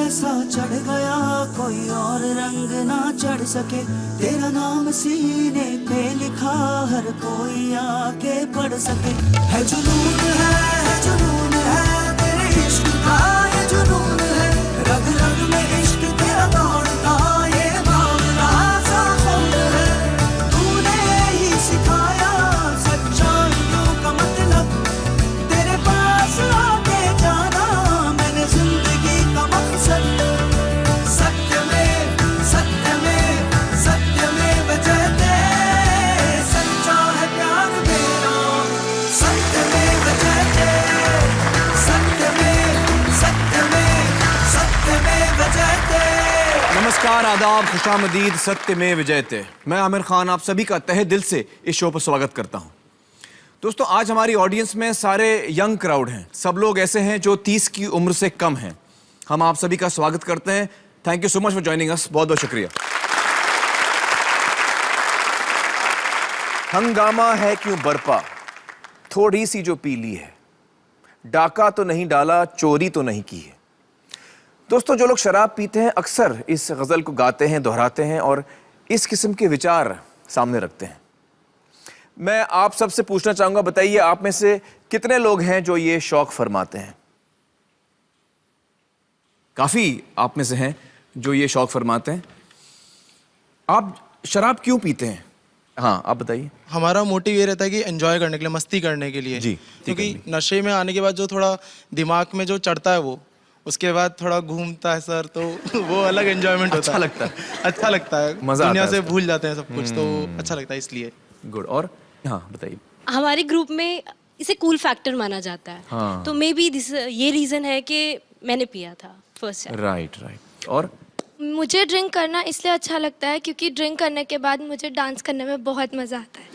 ऐसा चढ़ गया कोई और रंग ना चढ़ सके, तेरा नाम सीने पे लिखा हर कोई आके पढ़ सके। है जुनून है तेरे इश्क का, ये जुनून है रग रग में इश्क तेरा दौड़ता, ये मामला सा खून है। तूने ही सिखाया सच्चाइयों का मतलब, तेरे पास आके जाना मैंने जिंदगी का मकसद। सत्यमेव जयते, सच्चा है प्यार मेरा, सत्यमेव जयते, सत्यमेव जयते। नमस्कार, आदाब, खुशामदीद, सत्यमेव जयते। मैं आमिर खान आप सभी का तहे दिल से इस शो पर स्वागत करता हूं। दोस्तों, आज हमारी ऑडियंस में सारे यंग क्राउड हैं। सब लोग ऐसे हैं जो 30 की उम्र से कम हैं। हम आप सभी का स्वागत करते हैं। Thank you so much for joining us. बहुत बहुत शुक्रिया। हंगामा है क्यों बरपा, थोड़ी सी जो पी ली है, डाका तो नहीं डाला, चोरी तो नहीं की है। दोस्तों, जो लोग शराब पीते हैं अक्सर इस गजल को गाते हैं, दोहराते हैं और इस किस्म के विचार सामने रखते हैं। मैं आप सबसे पूछना चाहूंगा, बताइए आप में से कितने लोग हैं जो ये शौक फरमाते हैं? काफी आप में से हैं जो ये शौक फरमाते हैं। आप शराब क्यों पीते हैं? हाँ, आप बताइए। हमारा मोटिव ये रहता है कि एंजॉय करने के लिए, मस्ती करने के लिए जी, क्योंकि नशे में आने के बाद जो थोड़ा दिमाग में जो चढ़ता है वो उसके बाद थोड़ा घूमता है सर, तो वो अलग एंजॉयमेंट होता है। अच्छा लगता है, मजा दुनिया आता है से भूल जाते हैं सब कुछ, तो अच्छा लगता है इसलिए। गुड। और हाँ बताइए। हमारे ग्रुप में इसे कूल फैक्टर माना जाता है। हाँ। तो मे बी ये रीजन है कि मैंने पिया था फर्स्ट टाइम। राइट। और मुझे ड्रिंक करना इसलिए अच्छा लगता है क्योंकि ड्रिंक करने के बाद मुझे डांस करने में बहुत मजा आता है।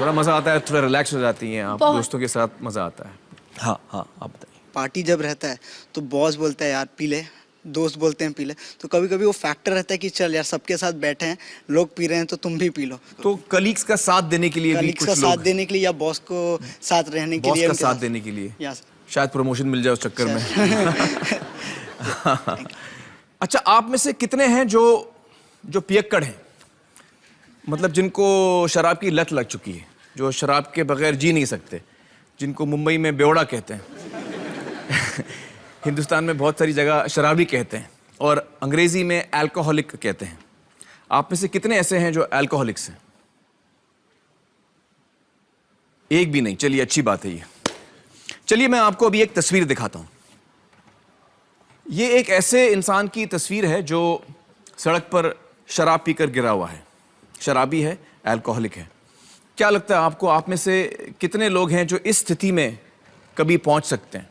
थोड़ा मजा आता है, थोड़ा रिलैक्स हो जाती हैं आप, दोस्तों के साथ मजा आता है। हाँ, आप बताइए। पार्टी जब रहता है तो बॉस बोलता है यार पी ले, दोस्त बोलते हैं पी ले, तो कभी कभी वो फैक्टर रहता है कि चल यार सबके साथ बैठे हैं, लोग पी रहे हैं तो तुम भी पी लो। तो कलीग्स का साथ देने के लिए भी कुछ का लोग साथ देने के लिए या बॉस को साथ रहने के लिए, बॉस का साथ देने के लिए, यस, शायद प्रमोशन मिल जाए उस चक्कर में। अच्छा, आप में से कितने हैं जो पियक्कड़ हैं, मतलब जिनको शराब की लत लग चुकी है, जो शराब के बगैर जी नहीं सकते, जिनको मुंबई में बेवड़ा कहते हैं, हिंदुस्तान में बहुत सारी जगह शराबी कहते हैं और अंग्रेजी में अल्कोहलिक कहते हैं। आप में से कितने ऐसे हैं जो अल्कोहलिक्स हैं? एक भी नहीं। चलिए, अच्छी बात है ये। चलिए, मैं आपको अभी एक तस्वीर दिखाता हूं। ये एक ऐसे इंसान की तस्वीर है जो सड़क पर शराब पीकर गिरा हुआ है, शराबी है, अल्कोहलिक है। क्या लगता है आपको, आप में से कितने लोग हैं जो इस स्थिति में कभी पहुंच सकते हैं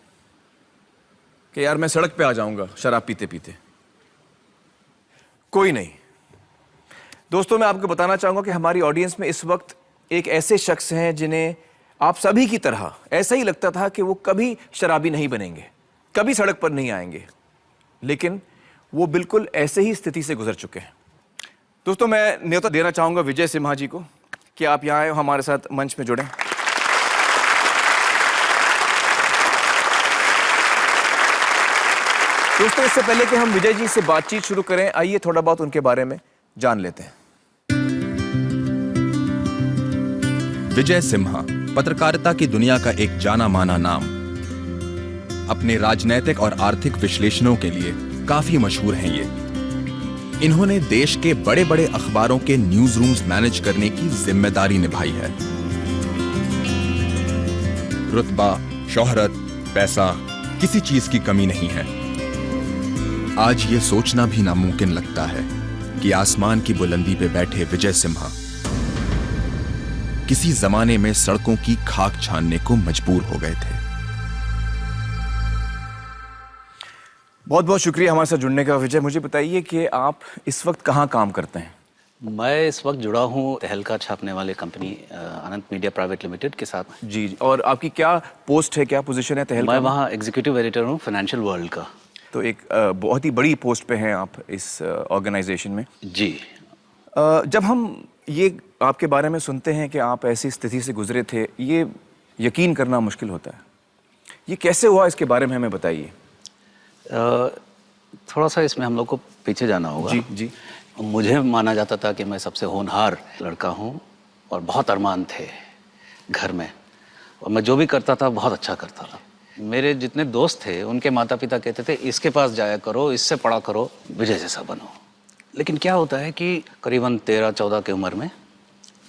कि यार मैं सड़क पे आ जाऊंगा शराब पीते पीते? कोई नहीं। दोस्तों, मैं आपको बताना चाहूंगा कि हमारी ऑडियंस में इस वक्त एक ऐसे शख्स हैं जिन्हें आप सभी की तरह ऐसा ही लगता था कि वो कभी शराबी नहीं बनेंगे, कभी सड़क पर नहीं आएंगे, लेकिन वो बिल्कुल ऐसे ही स्थिति से गुजर चुके हैं। दोस्तों, मैं न्योता देना चाहूंगा विजय सिम्हा जी को कि आप यहाँ आए, हमारे साथ मंच में जुड़ें। दोस्तों, इससे पहले कि हम विजय जी से बातचीत शुरू करें, आइए थोड़ा बहुत उनके बारे में जान लेते हैं। विजय सिम्हा पत्रकारिता की दुनिया का एक जाना माना नाम। अपने राजनैतिक और आर्थिक विश्लेषणों के लिए काफी मशहूर हैं ये। इन्होंने देश के बड़े बड़े अखबारों के न्यूज रूम्स मैनेज करने की जिम्मेदारी निभाई है। रुतबा, शोहरत, पैसा, किसी चीज की कमी नहीं है। आज ये सोचना भी नामुमकिन लगता है कि आसमान की बुलंदी पे बैठे विजय सिम्हा किसी जमाने में सड़कों की खाक छानने को मजबूर हो गए थे। बहुत बहुत शुक्रिया हमारे साथ जुड़ने का विजय। मुझे बताइए कि आप इस वक्त कहाँ काम करते हैं? मैं इस वक्त जुड़ा हूँ तहलका छापने वाले कंपनी अनंत मीडिया प्राइवेट लिमिटेड के साथ। जी। और आपकी क्या पोस्ट है, क्या पोजीशन है तहलका? मैं वहाँ एग्जीक्यूटिव एडिटर हूँ फाइनेंशियल वर्ल्ड का। तो एक बहुत ही बड़ी पोस्ट पे हैं आप इस ऑर्गेनाइजेशन में। जी। जब हम ये आपके बारे में सुनते हैं कि आप ऐसी स्थिति से गुजरे थे, ये यकीन करना मुश्किल होता है। ये कैसे हुआ, इसके बारे में हमें बताइए। थोड़ा सा इसमें हम लोग को पीछे जाना होगा। जी जी। मुझे माना जाता था कि मैं सबसे होनहार लड़का हूँ और बहुत अरमान थे घर में, और मैं जो भी करता था बहुत अच्छा करता था। मेरे जितने दोस्त थे उनके माता पिता कहते थे इसके पास जाया करो, इससे पढ़ा करो, विजय जैसा बनो। लेकिन क्या होता है कि करीबन 13-14 की उम्र में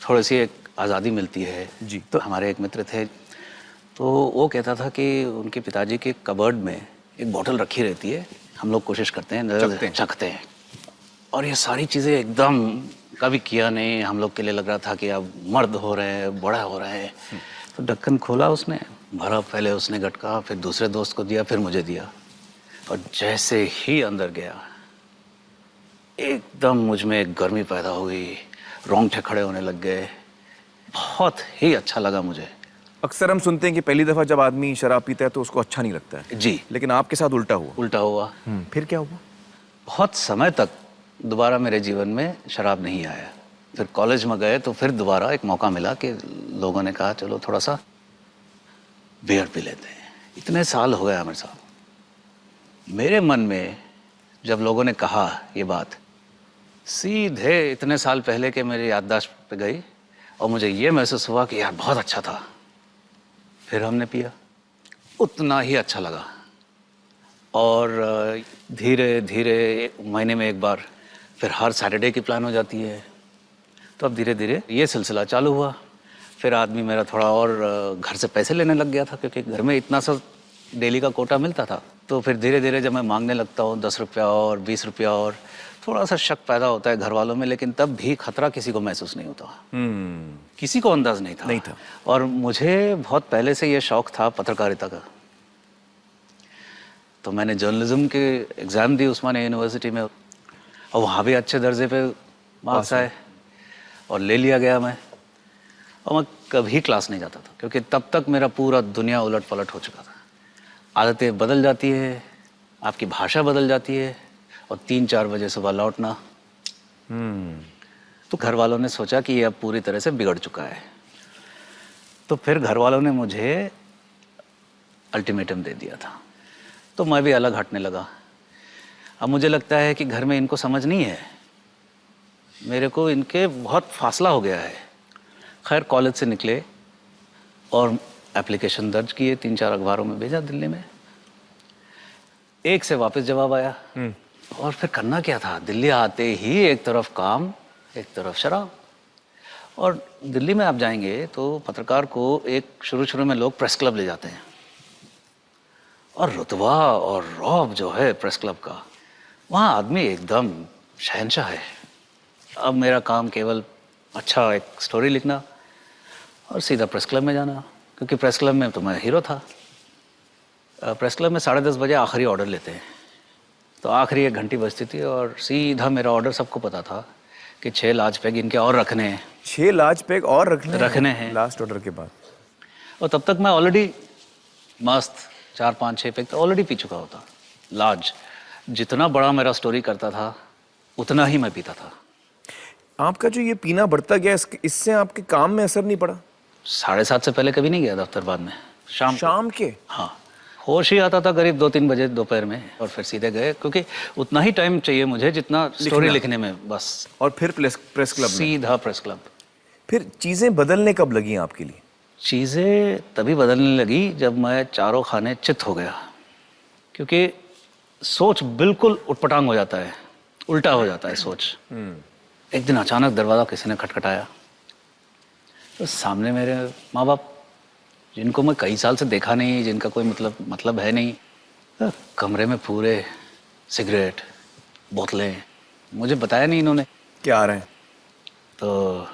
थोड़ी सी एक आज़ादी मिलती है जी। तो हमारे एक मित्र थे, तो वो कहता था कि उनके पिताजी के कबर्ड में एक बोतल रखी रहती है, हम लोग कोशिश करते हैं चखते हैं, और ये सारी चीज़ें एकदम कभी किया नहीं, हम लोग के लिए लग रहा था कि अब मर्द हो रहे हैं, बड़ा हो रहे हैं। तो ढक्कन खोला उसने, भरा, पहले उसने गटका, फिर दूसरे दोस्त को दिया, फिर मुझे दिया, और जैसे ही अंदर गया एकदम मुझ में एक गर्मी पैदा हुई, रोंगटे खड़े होने लग गए, बहुत ही अच्छा लगा मुझे। अक्सर हम सुनते हैं कि पहली दफा जब आदमी शराब पीता है तो उसको अच्छा नहीं लगता है जी। लेकिन आपके साथ उल्टा हुआ। उल्टा हुआ। फिर क्या हुआ? बहुत समय तक दोबारा मेरे जीवन में शराब नहीं आया। फिर कॉलेज में गए तो फिर दोबारा एक मौका मिला कि लोगों ने कहा चलो थोड़ा सा बियर पी लेते हैं। इतने साल हो गए आमिर साहब, मेरे मन में जब लोगों ने कहा ये बात, सीधे इतने साल पहले के मेरी याददाश्त पे गई और मुझे ये महसूस हुआ कि यार बहुत अच्छा था। फिर हमने पिया, उतना ही अच्छा लगा, और धीरे धीरे महीने में एक बार, फिर हर सैटरडे की प्लान हो जाती है। तो अब धीरे धीरे ये सिलसिला चालू हुआ। फिर आदमी मेरा थोड़ा और घर से पैसे लेने लग गया था, क्योंकि घर में इतना सा डेली का कोटा मिलता था। तो फिर धीरे धीरे जब मैं मांगने लगता हूँ 10 रुपया और 20 रुपया, और थोड़ा सा शक पैदा होता है घर वालों में, लेकिन तब भी खतरा किसी को महसूस नहीं होता। किसी को अंदाज नहीं था। और मुझे बहुत पहले से ये शौक था पत्रकारिता का। तो मैंने जर्नलिज्म के एग्ज़ाम दी उस्मानिया यूनिवर्सिटी में, और वहाँ भी अच्छे दर्जे पे मार्क्स आए और ले लिया गया मैं। और मैं कभी क्लास नहीं जाता था, क्योंकि तब तक मेरा पूरा दुनिया उलट पलट हो चुका था। आदतें बदल जाती है, आपकी भाषा बदल जाती है, और 3-4 बजे सुबह लौटना। तो घर वालों ने सोचा कि ये अब पूरी तरह से बिगड़ चुका है। तो फिर घर वालों ने मुझे अल्टीमेटम दे दिया था, तो मैं भी अलग हटने लगा। अब मुझे लगता है कि घर में इनको समझ नहीं है, मेरे को इनके बहुत फासला हो गया है। खैर कॉलेज से निकले और एप्लीकेशन दर्ज किए, 3-4 अखबारों में भेजा दिल्ली में। एक से वापस जवाब आया, और फिर करना क्या था, दिल्ली आते ही एक तरफ काम एक तरफ शराब। और दिल्ली में आप जाएंगे तो पत्रकार को एक शुरू में लोग प्रेस क्लब ले जाते हैं, और रुतबा और रौब जो है प्रेस क्लब का, वहाँ आदमी एकदम शहंशाह है। अब मेरा काम केवल अच्छा एक स्टोरी लिखना और सीधा प्रेस क्लब में जाना, क्योंकि प्रेस क्लब में तो मैं हीरो था। प्रेस क्लब में 10:30 बजे आखिरी ऑर्डर लेते हैं, तो आखिरी 1 घंटी बजती थी, और सीधा मेरा ऑर्डर सबको पता था कि 6 लार्ज पैग इनके और रखने हैं। 6 लार्ज पैग और रखने हैं लास्ट ऑर्डर के बाद। और तब तक मैं ऑलरेडी मस्त 4-5-6 पैग तो ऑलरेडी पी चुका होता। लार्ज, जितना बड़ा मेरा स्टोरी करता था उतना ही मैं पीता था। आपका जो ये पीना बढ़ता गया, इससे आपके काम में असर नहीं पड़ा? 7:30 से पहले कभी नहीं गया दफ्तर बाद में। शाम के? हाँ, होश ही आता था करीब 2-3 बजे दोपहर में, और फिर सीधे गए, क्योंकि उतना ही टाइम चाहिए मुझे जितना स्टोरी लिखने में, बस। और फिर प्रेस क्लब में? सीधा प्रेस क्लब। फिर चीजें बदलने कब लगी आपके लिए? चीज़ें तभी बदलने लगी जब मैं चारों खाने चित हो गया, क्योंकि सोच बिल्कुल उटपटांग हो जाता है, उल्टा हो जाता है सोच। एक दिन अचानक दरवाज़ा किसी ने खटखटाया, तो सामने मेरे माँ बाप, जिनको मैं कई साल से देखा नहीं, जिनका कोई मतलब है नहीं, कमरे में पूरे सिगरेट, बोतलें, मुझे बताया नहीं इन्होंने क्या आ रहे हैं। तो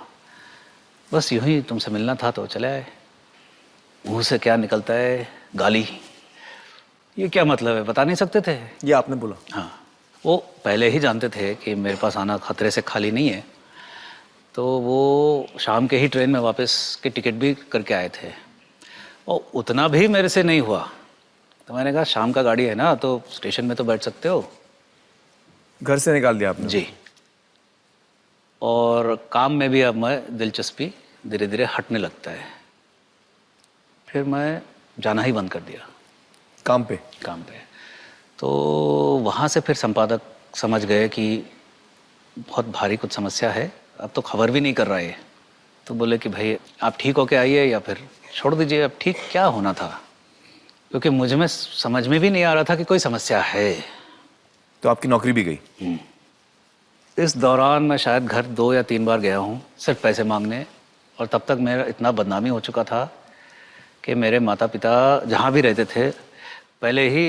बस यूं ही तुमसे मिलना था तो चले आए। मुंह से क्या निकलता है, गाली। ये क्या मतलब है, बता नहीं सकते थे? ये आपने बोला? हाँ, वो पहले ही जानते थे कि मेरे पास आना खतरे से खाली नहीं है, तो वो शाम के ही ट्रेन में वापस की टिकट भी करके आए थे, और उतना भी मेरे से नहीं हुआ। तो मैंने कहा शाम का गाड़ी है ना, तो स्टेशन में तो बैठ सकते हो। घर से निकाल दिया आपने? जी। और काम में भी अब मैं दिलचस्पी धीरे धीरे हटने लगता है। फिर मैं जाना ही बंद कर दिया काम पे। तो वहाँ से फिर संपादक समझ गए कि बहुत भारी कुछ समस्या है, अब तो खबर भी नहीं कर रहा है। तो बोले कि भाई आप ठीक होके आइए या फिर छोड़ दीजिए। अब ठीक क्या होना था, क्योंकि मुझ में समझ में भी नहीं आ रहा था कि कोई समस्या है। तो आपकी नौकरी भी गई? इस दौरान मैं शायद घर 2 या 3 बार गया हूँ सिर्फ पैसे मांगने, और तब तक मेरा इतना बदनामी हो चुका था कि मेरे माता पिता जहाँ भी रहते थे पहले ही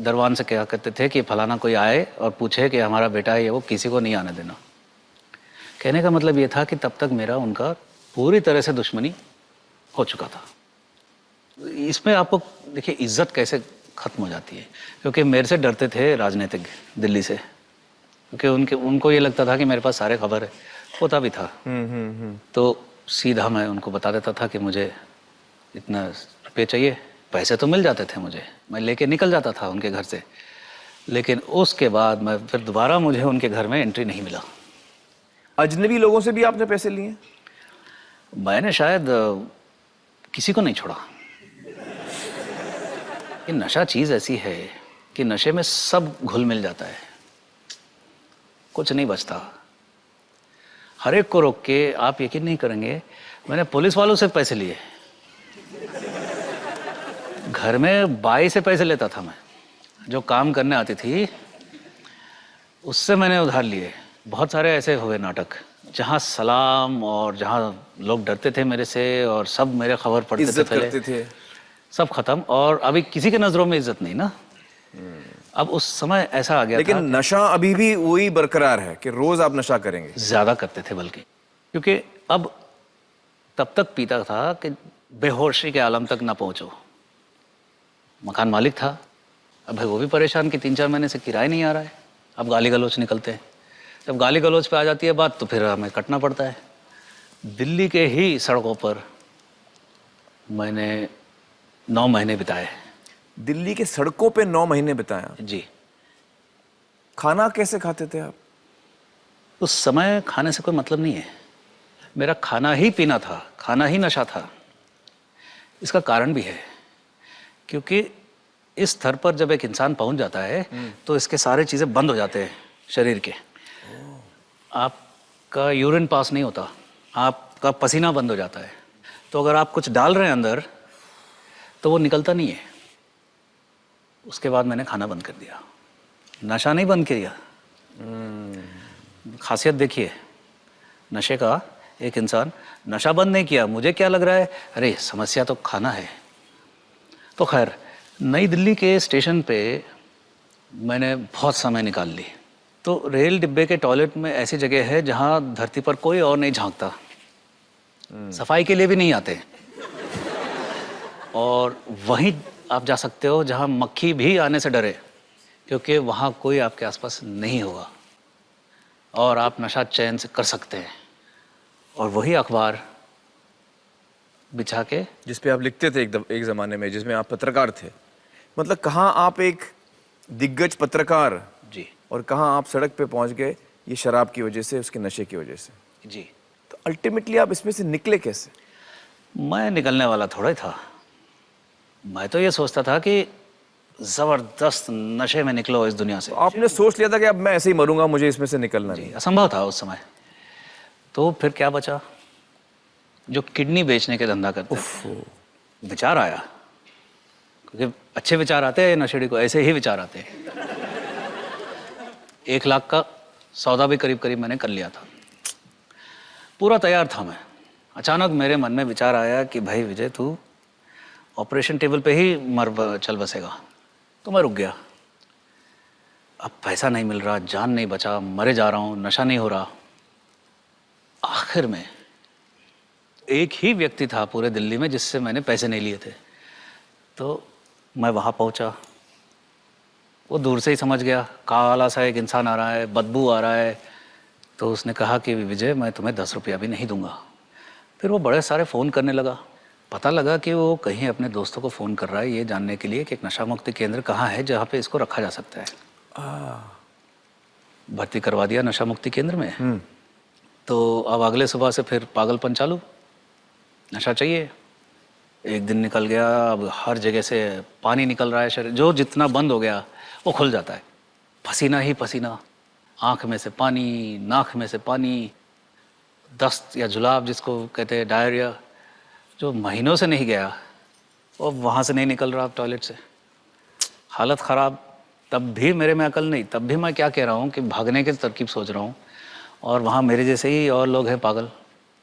दरवान से क्या करते थे कि फलाना कोई आए और पूछे कि हमारा बेटा है, ये वो किसी को नहीं आने देना। कहने का मतलब ये था कि तब तक मेरा उनका पूरी तरह से दुश्मनी हो चुका था। इसमें आपको देखिए इज्जत कैसे ख़त्म हो जाती है, क्योंकि मेरे से डरते थे राजनीतिक दिल्ली से, क्योंकि उनको ये लगता था कि मेरे पास सारे खबर है, होता भी था। तो सीधा मैं उनको बता देता था कि मुझे इतना रुपये चाहिए, पैसे तो मिल जाते थे मुझे, मैं लेके निकल जाता था उनके घर से, लेकिन उसके बाद मैं फिर दोबारा मुझे उनके घर में एंट्री नहीं मिला। अजनबी लोगों से भी आपने पैसे लिए? मैंने शायद किसी को नहीं छोड़ा। ये नशा चीज़ ऐसी है कि नशे में सब घुल मिल जाता है, कुछ नहीं बचता। हर एक को रोक के, आप यकीन नहीं करेंगे, मैंने पुलिस वालों से पैसे लिए, घर में बाई से पैसे लेता था मैं, जो काम करने आती थी उससे मैंने उधार लिए। बहुत सारे ऐसे हुए नाटक जहाँ सलाम और जहाँ लोग डरते थे मेरे से और सब मेरे खबर पढ़ते थे, इज्जत पहले करते थे, सब खत्म। और अभी किसी के नजरों में इज्जत नहीं ना। अब उस समय ऐसा आ गया लेकिन था, नशा अभी भी वही बरकरार है कि रोज आप नशा करेंगे? ज्यादा करते थे बल्कि, क्योंकि अब तब तक पीता था कि बेहोशी के आलम तक ना पहुंचो। मकान मालिक था, अब भाई वो भी परेशान कि 3-4 महीने से किराया नहीं आ रहा है। अब गाली गलौच निकलते हैं, जब गाली गलौच पे आ जाती है बात तो फिर हमें कटना पड़ता है। दिल्ली के ही सड़कों पर मैंने 9 महीने बिताए। दिल्ली के सड़कों पे 9 महीने बिताया? जी। खाना कैसे खाते थे आप? उस समय खाने से कोई मतलब नहीं है, मेरा खाना ही पीना था, खाना ही नशा था। इसका कारण भी है, क्योंकि इस स्तर पर जब एक इंसान पहुंच जाता है तो इसके सारे चीज़ें बंद हो जाते हैं शरीर के। आपका यूरिन पास नहीं होता, आपका पसीना बंद हो जाता है, तो अगर आप कुछ डाल रहे हैं अंदर तो वो निकलता नहीं है। उसके बाद मैंने खाना बंद कर दिया, नशा नहीं बंद किया। खासियत देखिए नशे का, एक इंसान नशा बंद नहीं किया, मुझे क्या लग रहा है, अरे समस्या तो खाना है। तो खैर नई दिल्ली के स्टेशन पे मैंने बहुत समय निकाल ली। तो रेल डिब्बे के टॉयलेट में ऐसी जगह है जहाँ धरती पर कोई और नहीं झांकता, सफाई के लिए भी नहीं आते, और वहीं आप जा सकते हो जहाँ मक्खी भी आने से डरे, क्योंकि वहाँ कोई आपके आसपास नहीं होगा और आप नशा चैन से कर सकते हैं। और वही अखबार बिछा के, जिस पे आप लिखते थे एक ज़माने में, जिसमें आप पत्रकार थे, मतलब कहाँ आप एक दिग्गज पत्रकार जी और कहाँ आप सड़क पे पहुंच गए, ये शराब की वजह से, उसके नशे की वजह से। जी। तो अल्टीमेटली आप इसमें से निकले कैसे? मैं निकलने वाला थोड़ा ही था, मैं तो ये सोचता था कि ज़बरदस्त नशे में निकलो इस दुनिया से। तो आपने सोच लिया था कि अब मैं ऐसे ही मरूंगा, मुझे इसमें से निकलना जी, नहीं? असंभव था उस समय। तो फिर क्या बचा, जो किडनी बेचने के धंधा करते थे। विचार आया, क्योंकि अच्छे विचार आते हैं नशेड़ी को, ऐसे ही विचार आते हैं। 1 लाख का सौदा भी करीब करीब मैंने कर लिया था, पूरा तैयार था मैं। अचानक मेरे मन में विचार आया कि भाई विजय, तू ऑपरेशन टेबल पे ही चल बसेगा। तो मैं रुक गया, अब पैसा नहीं मिल रहा, जान नहीं बचा, मरे जा रहा हूँ, नशा नहीं हो रहा। आखिर में एक ही व्यक्ति था पूरे दिल्ली में जिससे मैंने पैसे नहीं लिए थे। तो मैं वहाँ पहुँचा, वो दूर से ही समझ गया, काला सा एक इंसान आ रहा है, बदबू आ रहा है। तो उसने कहा कि विजय, मैं तुम्हें 10 रुपया भी नहीं दूंगा। फिर वो बड़े सारे फ़ोन करने लगा। पता लगा कि वो कहीं अपने दोस्तों को फ़ोन कर रहा है ये जानने के लिए कि एक नशा मुक्ति केंद्र कहाँ है जहाँ पे इसको रखा जा सकता है। भर्ती करवा दिया नशा मुक्ति केंद्र में। तो अब अगले सुबह से फिर पागलपन चालू, नशा चाहिए। एक दिन निकल गया, अब हर जगह से पानी निकल रहा है शरीर, जो जितना बंद हो गया वो खुल जाता है, पसीना ही पसीना, आँख में से पानी, नाक में से पानी, दस्त या जुलाब जिसको कहते हैं, डायरिया, जो महीनों से नहीं गया वो वहाँ से नहीं निकल रहा टॉयलेट से, हालत ख़राब। तब भी मेरे में अकल नहीं, तब भी मैं क्या कह रहा हूँ कि भागने की तरकीब सोच रहा हूँ, और वहाँ मेरे जैसे ही और लोग हैं पागल।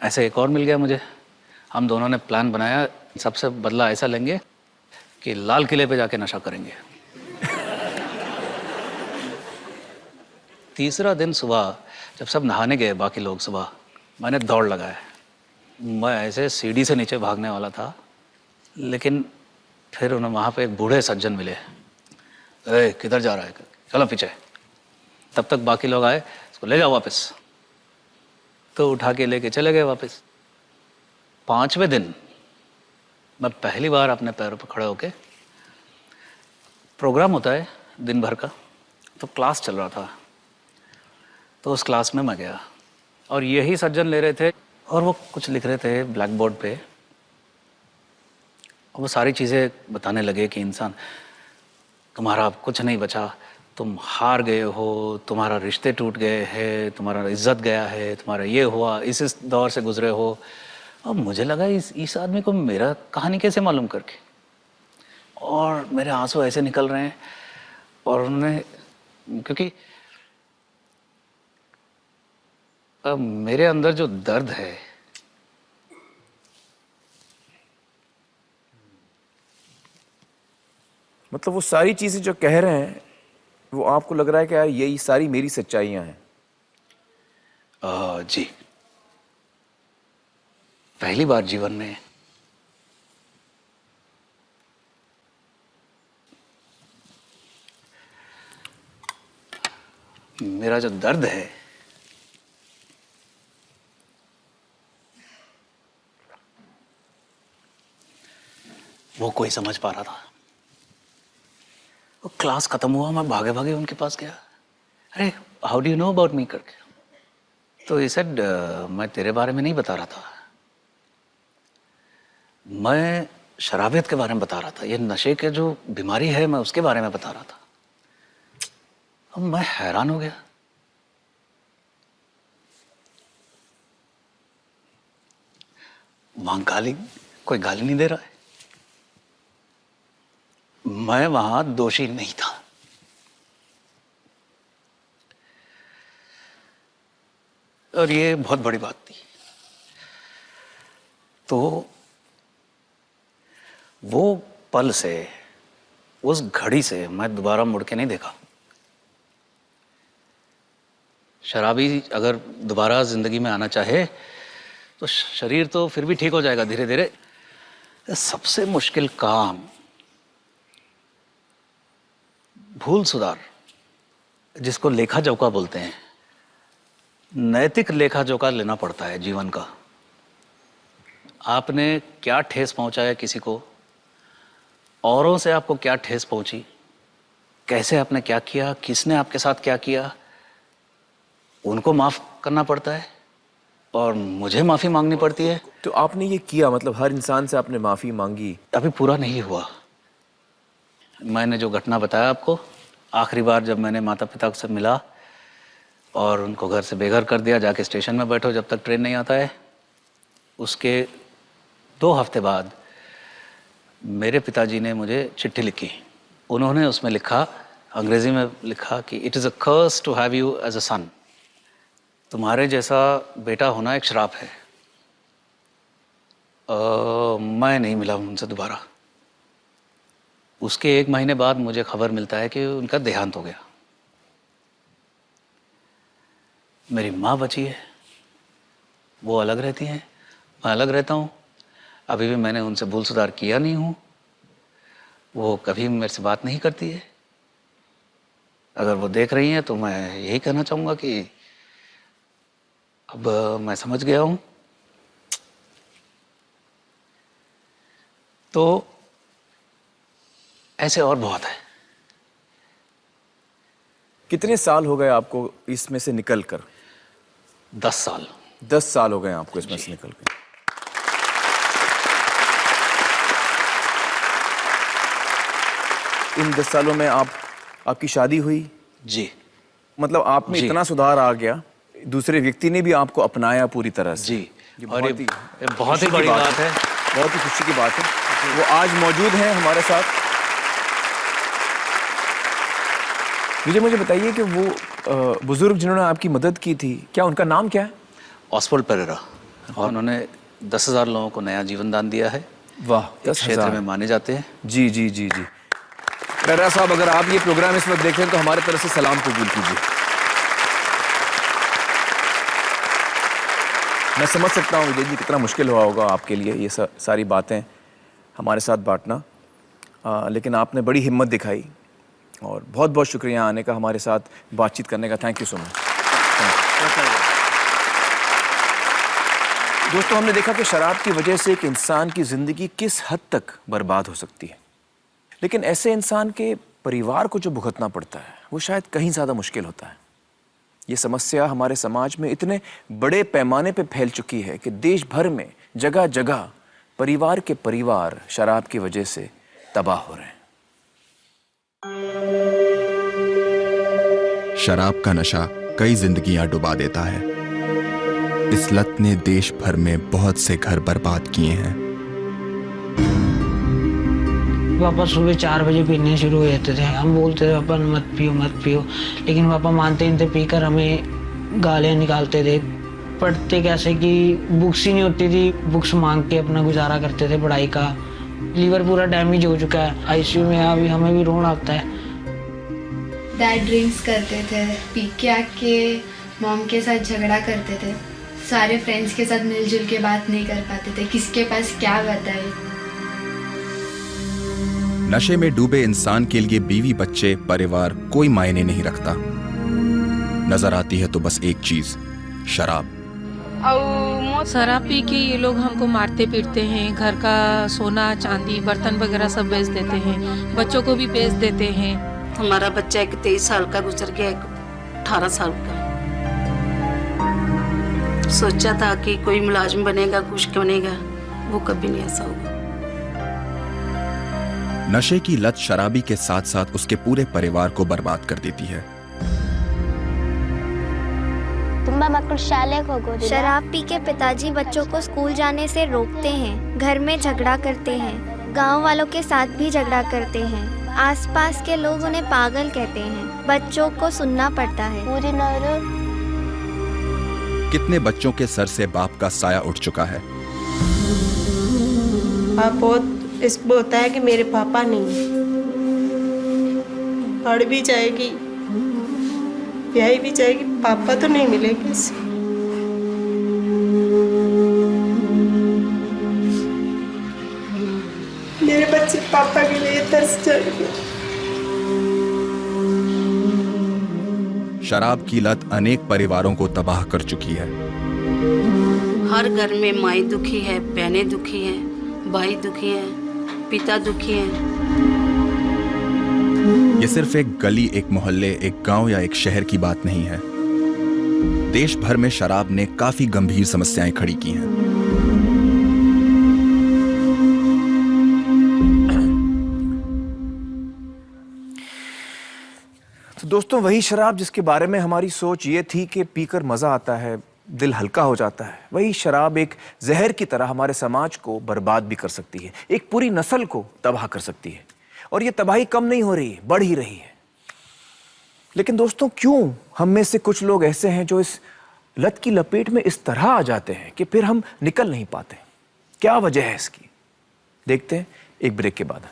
ऐसे एक और मिल गया मुझे, हम दोनों ने प्लान बनाया, सबसे बदला ऐसा लेंगे कि लाल किले पे जाके नशा करेंगे। तीसरा दिन सुबह जब सब नहाने गए बाकी लोग, सुबह मैंने दौड़ लगाया। मैं ऐसे सीढ़ी से नीचे भागने वाला था, लेकिन फिर उन्हें वहाँ पे एक बूढ़े सज्जन मिले। ए किधर जा रहा है, चलो पीछे। तब तक बाकी लोग आए, इसको ले जाओ वापस। तो उठा के लेके चले गए वापस। 5वें दिन मैं पहली बार अपने पैरों पर खड़े होके, प्रोग्राम होता है दिन भर का, तो क्लास चल रहा था, तो उस क्लास में मैं गया और यही सज्जन ले रहे थे और वो कुछ लिख रहे थे ब्लैक बोर्ड पे, और वो सारी चीज़ें बताने लगे कि इंसान, तुम्हारा अब कुछ नहीं बचा, तुम हार गए हो, तुम्हारा रिश्ते टूट गए हैं, तुम्हारा इज्जत गया है, तुम्हारा ये हुआ, इस दौर से गुजरे हो। अब मुझे लगा इस आदमी को मेरा कहानी कैसे मालूम करके, और मेरे आंसू ऐसे निकल रहे हैं। और उन्होंने, क्योंकि अब मेरे अंदर जो दर्द है, मतलब वो सारी चीजें जो कह रहे हैं वो आपको लग रहा है कि यार यही सारी मेरी सच्चाइयां हैं? जी, पहली बार जीवन में मेरा जो दर्द है वो कोई समझ पा रहा था। वो क्लास खत्म हुआ, मैं भागे भागे उनके पास गया। अरे how do you know about me करके। तो ये सेड, मैं तेरे बारे में नहीं बता रहा था, मैं शराबियत के बारे में बता रहा था, ये नशे के जो बीमारी है मैं उसके बारे में बता रहा था। अब मैं हैरान हो गया। वहां गाली, कोई गाली नहीं दे रहा है, मैं वहां दोषी नहीं था। और ये बहुत बड़ी बात थी। तो वो पल से, उस घड़ी से मैं दोबारा मुड़ के नहीं देखा। शराबी अगर दोबारा जिंदगी में आना चाहे तो शरीर तो फिर भी ठीक हो जाएगा धीरे धीरे। सबसे मुश्किल काम भूल सुधार, जिसको लेखा जोखा बोलते हैं, नैतिक लेखा जोखा लेना पड़ता है जीवन का। आपने क्या ठेस पहुंचाया किसी को, औरों से आपको क्या ठेस पहुंची, कैसे आपने क्या किया, किसने आपके साथ क्या किया, उनको माफ करना पड़ता है और मुझे माफी मांगनी पड़ती है। तो आपने ये किया, मतलब हर इंसान से आपने माफी मांगी? अभी पूरा नहीं हुआ। मैंने जो घटना बताया आपको, आखिरी बार जब मैंने माता पिता से मिला और उनको घर से बेघर कर दिया, जाके स्टेशन में बैठो जब तक ट्रेन नहीं आता है, उसके 2 हफ्ते बाद मेरे पिताजी ने मुझे चिट्ठी लिखी। उन्होंने उसमें लिखा, अंग्रेजी में लिखा कि it is a curse to have you as a son. तुम्हारे जैसा बेटा होना एक श्राप है। मैं नहीं मिला उनसे दोबारा। उसके 1 महीने बाद मुझे खबर मिलता है कि उनका देहांत हो गया। मेरी माँ बची है, वो अलग रहती हैं, मैं अलग रहता हूँ। अभी भी मैंने उनसे भूल सुधार किया नहीं हूँ, वो कभी मेरे से बात नहीं करती है। अगर वो देख रही हैं तो मैं यही कहना चाहूँगा कि अब मैं समझ गया हूँ। तो ऐसे और बहुत है। कितने साल हो गए आपको इसमें से निकल कर? 10 साल। 10 साल हो गए आपको इसमें से निकल कर। इन 10 सालों में आप आपकी शादी हुई, जी मतलब आप में जी। इतना सुधार आ गया, दूसरे व्यक्ति ने भी आपको अपनाया पूरी तरह से। जी। ये और ये बहुत खुशी ही की बड़ी बात है। बहुत ही खुशी की बात है। वो आज मौजूद हैं हमारे साथ। मुझे बताइए कि वो बुजुर्ग जिन्होंने आपकी मदद की थी, क्या उनका नाम क्या है? ऑस्वल्ड पेरेरा, और उन्होंने 10,000 लोगों को नया जीवन दान दिया है। वाह, इस क्षेत्र में माने जाते हैं। जी जी जी जी। पेरेरा साहब, अगर आप ये प्रोग्राम इस वक्त देख रहे हैं तो हमारे तरफ से सलाम कबूल कीजिए। मैं समझ सकता हूँ विजय जी कितना मुश्किल हुआ होगा आपके लिए ये सारी बातें हमारे साथ बांटना, लेकिन आपने बड़ी हिम्मत दिखाई और बहुत बहुत शुक्रिया आने का, हमारे साथ बातचीत करने का। Thank you so much. दोस्तों, हमने देखा कि शराब की वजह से एक इंसान की ज़िंदगी किस हद तक बर्बाद हो सकती है, लेकिन ऐसे इंसान के परिवार को जो भुगतना पड़ता है वो शायद कहीं ज़्यादा मुश्किल होता है। ये समस्या हमारे समाज में इतने बड़े पैमाने पे फैल चुकी है कि देश भर में जगह जगह परिवार के परिवार शराब की वजह से तबाह हो रहे हैं। शराब का नशा कई जिंदगियां डुबा देता है। इस लत ने देश भर में बहुत से घर बर्बाद किए हैं। पापा सुबह 4 बजे पीने शुरू हो जाते थे। हम बोलते थे पापा मत पियो मत पियो, लेकिन पापा मानते नहीं थे। पीकर हमें गालियाँ निकालते थे। पढ़ते कैसे कि बुक्स ही नहीं होती थी, बुक्स मांग के अपना गुजारा करते थे पढ़ाई का। लीवर पूरा डैमेज हो चुका है, आईसीयू में। अभी हमें भी रोना आता है। डैड ड्रिंक्स करते थे, पी के आके मॉम के साथ झगड़ा करते थे। सारे फ्रेंड्स के साथ मिलजुल के बात नहीं कर पाते थे, किसके पास क्या बताए। नशे में डूबे इंसान के लिए बीवी बच्चे परिवार कोई मायने नहीं रखता। नजर आती है तो बस एक चीज, शराब। शराब पी के ये लोग हमको मारते पीटते हैं। घर का सोना चांदी बर्तन वगैरह सब बेच देते हैं, बच्चों को भी बेच देते हैं। हमारा बच्चा एक 23 साल का गुजर गया, एक 18 साल का। सोचा था कि कोई मुलाजिम बनेगा, कुछ बनेगा, वो कभी नहीं ऐसा हुआ। नशे की लत शराबी के साथ साथ उसके पूरे परिवार को बर्बाद कर देती है। शराब पी के पिताजी बच्चों को स्कूल जाने से रोकते हैं, घर में झगड़ा करते हैं, गांव वालों के साथ भी झगड़ा करते हैं। आसपास के लोग उन्हें पागल कहते हैं। बच्चों को सुनना पड़ता है। कितने बच्चों के सर से बाप का साया उठ चुका है। बहुत इसमें होता है कि मेरे पापा नहीं, पढ़ भी जाएगी, ब्याह भी जाएगी, पापा तो नहीं मिलेंगे। मेरे बच्चे पापा के लिए तरस जाएंगे। शराब की लत अनेक परिवारों को तबाह कर चुकी है। हर घर में माई दुखी है, बहनें दुखी हैं, भाई दुखी हैं, पिता दुखी हैं। ये सिर्फ एक गली, एक मोहल्ले, एक गांव या एक शहर की बात नहीं है। देश भर में शराब ने काफी गंभीर समस्याएं खड़ी की हैं। तो दोस्तों, वही शराब जिसके बारे में हमारी सोच ये थी कि पीकर मजा आता है, दिल हल्का हो जाता है, वही शराब एक जहर की तरह हमारे समाज को बर्बाद भी कर सकती है, एक पूरी नस्ल को तबाह कर सकती है। और ये तबाही कम नहीं हो रही है, बढ़ ही रही है। लेकिन दोस्तों, क्यों हम में से कुछ लोग ऐसे हैं जो इस लत की लपेट में इस तरह आ जाते हैं कि फिर हम निकल नहीं पाते? क्या वजह है इसकी? देखते हैं एक ब्रेक के बाद।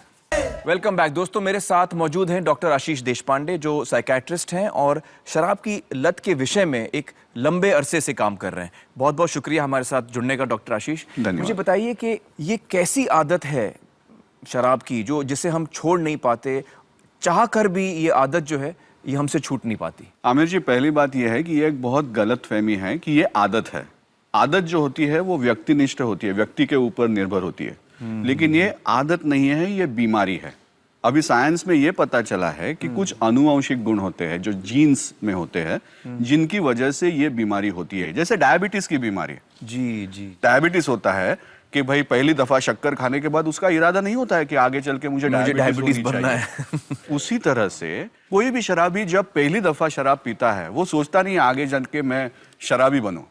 वेलकम बैक दोस्तों, मेरे साथ मौजूद हैं डॉक्टर आशीष देशपांडे, जो साइकेट्रिस्ट हैं और शराब की लत के विषय में एक लंबे अरसे से काम कर रहे हैं। बहुत बहुत शुक्रिया हमारे साथ जुड़ने का डॉक्टर आशीष। मुझे बताइए कि ये कैसी आदत है शराब की जो जिसे हम छोड़ नहीं पाते, चाह कर भी ये आदत जो है ये हमसे छूट नहीं पाती? आमिर जी, पहली बात यह है कि ये एक बहुत गलत फहमी है कि ये आदत है। आदत जो होती है वो व्यक्तिनिष्ठ होती है, व्यक्ति के ऊपर निर्भर होती है। लेकिन ये आदत नहीं है, ये बीमारी है। अभी साइंस में ये पता चला है कि कुछ आनुवंशिक गुण होते हैं जो जीन्स में होते हैं, जिनकी वजह से ये बीमारी होती है। जैसे डायबिटीज की बीमारी, जी जी, डायबिटीज होता है कि भाई पहली दफा शक्कर खाने के बाद उसका इरादा नहीं होता है कि आगे चल के मुझे डायबिटीज बनना है। उसी तरह से कोई भी शराबी जब पहली दफा शराब पीता है वो सोचता नहीं आगे चल के मैं शराबी बनूं,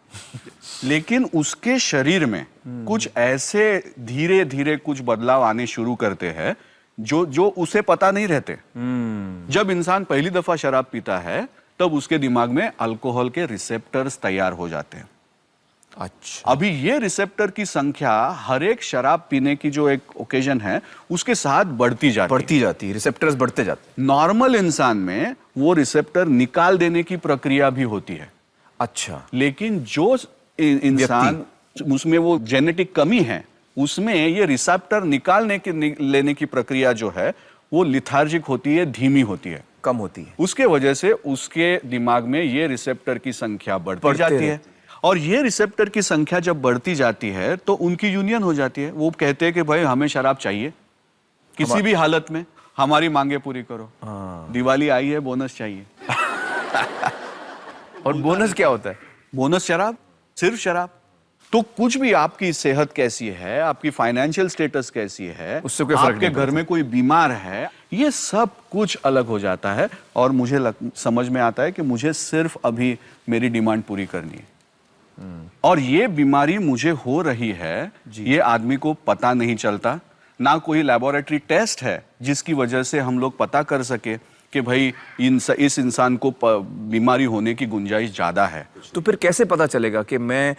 लेकिन उसके शरीर में कुछ ऐसे धीरे धीरे कुछ बदलाव आने शुरू करते हैं जो उसे पता नहीं रहते। जब इंसान पहली दफा शराब पीता है तब उसके दिमाग में अल्कोहल के रिसेप्टर्स तैयार हो जाते हैं। अच्छा, अभी ये रिसेप्टर की संख्या हर एक शराब पीने की जो एक ओकेजन है उसके साथ बढ़ती जाती है, रिसेप्टर्स बढ़ते जाते। नॉर्मल इंसान में वो रिसेप्टर निकाल देने की प्रक्रिया भी होती है। अच्छा, लेकिन जो इंसान उसमें वो जेनेटिक कमी है उसमें ये रिसेप्टर लेने की प्रक्रिया जो है वो लिथार्जिक होती है, धीमी होती है, कम होती है। उसके वजह से उसके दिमाग में ये रिसेप्टर की संख्या बढ़ती जाती है। और ये रिसेप्टर की संख्या जब बढ़ती जाती है तो उनकी यूनियन हो जाती है। वो कहते हैं कि भाई हमें शराब चाहिए, किसी भी हालत में हमारी मांगे पूरी करो। दिवाली आई है, बोनस चाहिए। और बोनस क्या होता है? बोनस शराब, सिर्फ शराब। तो कुछ भी, आपकी सेहत कैसी है, आपकी फाइनेंशियल स्टेटस कैसी है, उससे कोई फर्क आपके नहीं घर में कोई बीमार है, ये सब कुछ अलग हो जाता है। और मुझे समझ में आता है कि मुझे सिर्फ अभी मेरी डिमांड पूरी करनी है। और ये बीमारी मुझे हो रही है, ये आदमी को पता नहीं चलता। ना कोई लैबोरेटरी टेस्ट है जिसकी वजह से हम लोग पता कर सके कि भाई इस इंसान को बीमारी होने की गुंजाइश ज्यादा है। तो फिर कैसे पता चलेगा कि मैं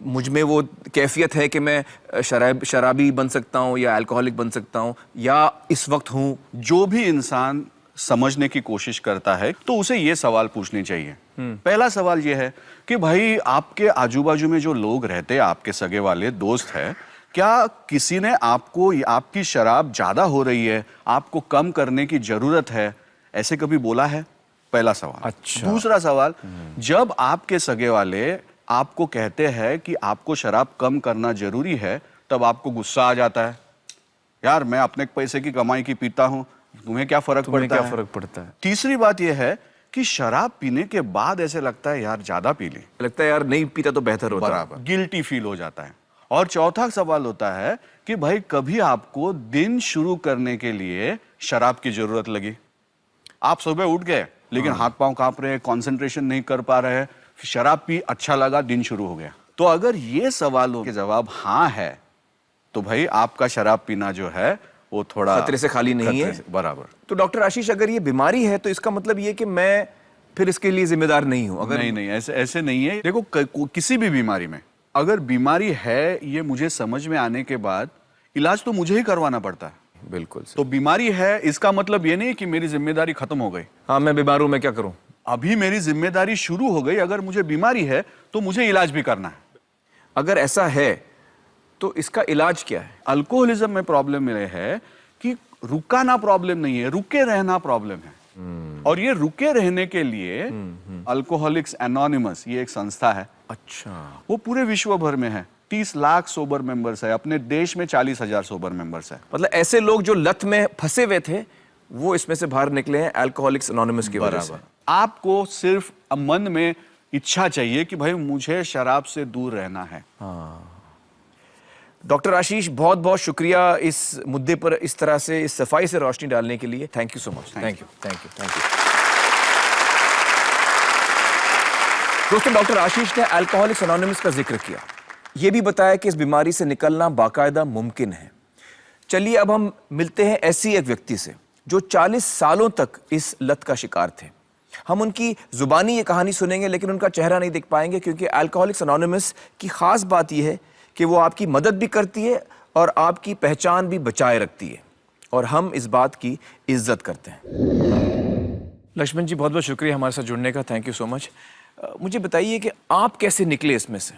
मुझ में वो कैफियत है कि मैं शराबी बन सकता हूँ या अल्कोहलिक बन सकता हूँ या इस वक्त हूँ? जो भी इंसान समझने की कोशिश करता है तो उसे ये सवाल पूछने चाहिए। पहला सवाल ये है कि भाई आपके आजू बाजू में जो लोग रहते हैं, आपके सगे वाले दोस्त हैं, क्या किसी ने आपको आपकी शराब ज्यादा हो रही है, आपको कम करने की जरूरत है, ऐसे कभी बोला है? पहला सवाल। अच्छा। दूसरा सवाल, जब आपके सगे वाले आपको कहते हैं कि आपको शराब कम करना जरूरी है, तब आपको गुस्सा आ जाता है, यार मैं अपने पैसे की कमाई की पीता हूं, तुम्हें क्या फर्क पड़ता है? तीसरी बात यह है कि शराब पीने के बाद ऐसे लगता है यार ज्यादा पी ली, लगता है यार नहीं पीता तो बेहतर होता। बराबर, गिल्टी फील हो जाता है। और चौथा सवाल होता है कि भाई कभी आपको दिन शुरू करने के लिए शराब की जरूरत लगी, आप सुबह उठ गए लेकिन हाथ पांव कांप रहे, कंसंट्रेशन नहीं कर पा रहे, शराब पी, अच्छा लगा, दिन शुरू हो गया। तो अगर ये सवालों के जवाब हाँ है तो भाई आपका शराब पीना जो है वो थोड़ा खतरे से खाली नहीं है। बराबर। तो डॉक्टर आशीष, अगर ये बीमारी है तो इसका मतलब ये कि मैं फिर इसके लिए जिम्मेदार नहीं हूं? अगर नहीं, ऐसे नहीं है। देखो किसी भी बीमारी में अगर बीमारी है, ये मुझे समझ में आने के बाद इलाज तो मुझे ही करवाना पड़ता है। बिल्कुल। तो बीमारी है इसका मतलब ये नहीं कि मेरी जिम्मेदारी खत्म हो गई। हाँ, मैं बीमार हूं, मैं क्या करूं? अभी मेरी जिम्मेदारी शुरू हो गई। अगर मुझे बीमारी है तो मुझे इलाज भी करना है। अगर ऐसा है तो इसका इलाज क्या है? अल्कोहलिज्म में प्रॉब्लम यह है कि रुकाना प्रॉब्लम नहीं है, रुके रहना प्रॉब्लम है। और ये रुके रहने के लिए अल्कोहलिक्स एनोनिमस, ये एक संस्था है। अच्छा। वो पूरे विश्व भर में है, 30 लाख सोबर मेंबर्स है, अपने देश में 40,000 सोबर मेंबर्स है। मतलब ऐसे लोग जो लत में फंसे हुए थे वो इसमें से बाहर निकले हैं अल्कोहलिक्स एनोनिमस की वजह से। आपको सिर्फ मन में इच्छा चाहिए कि भाई मुझे शराब से दूर रहना है। डॉक्टर आशीष, बहुत बहुत शुक्रिया इस मुद्दे पर इस तरह से, इस सफाई से रोशनी डालने के लिए। Thank you so much. Thank you. दोस्तों, डॉक्टर आशीष ने अल्कोहलिक्स एनोनिमस का जिक्र किया, यह भी बताया कि इस बीमारी से निकलना बाकायदा मुमकिन है। चलिए अब हम मिलते हैं ऐसी एक व्यक्ति से जो 40 सालों तक इस लत का शिकार थे। हम उनकी जुबानी ये कहानी सुनेंगे लेकिन उनका चेहरा नहीं देख पाएंगे, क्योंकि अल्कोहलिक्स एनोनिमस की खास बात यह है कि वो आपकी मदद भी करती है और आपकी पहचान भी बचाए रखती है, और हम इस बात की इज्जत करते हैं। लक्ष्मण जी, बहुत बहुत शुक्रिया हमारे साथ जुड़ने का। Thank you so much. मुझे बताइए कि आप कैसे निकले इसमें से?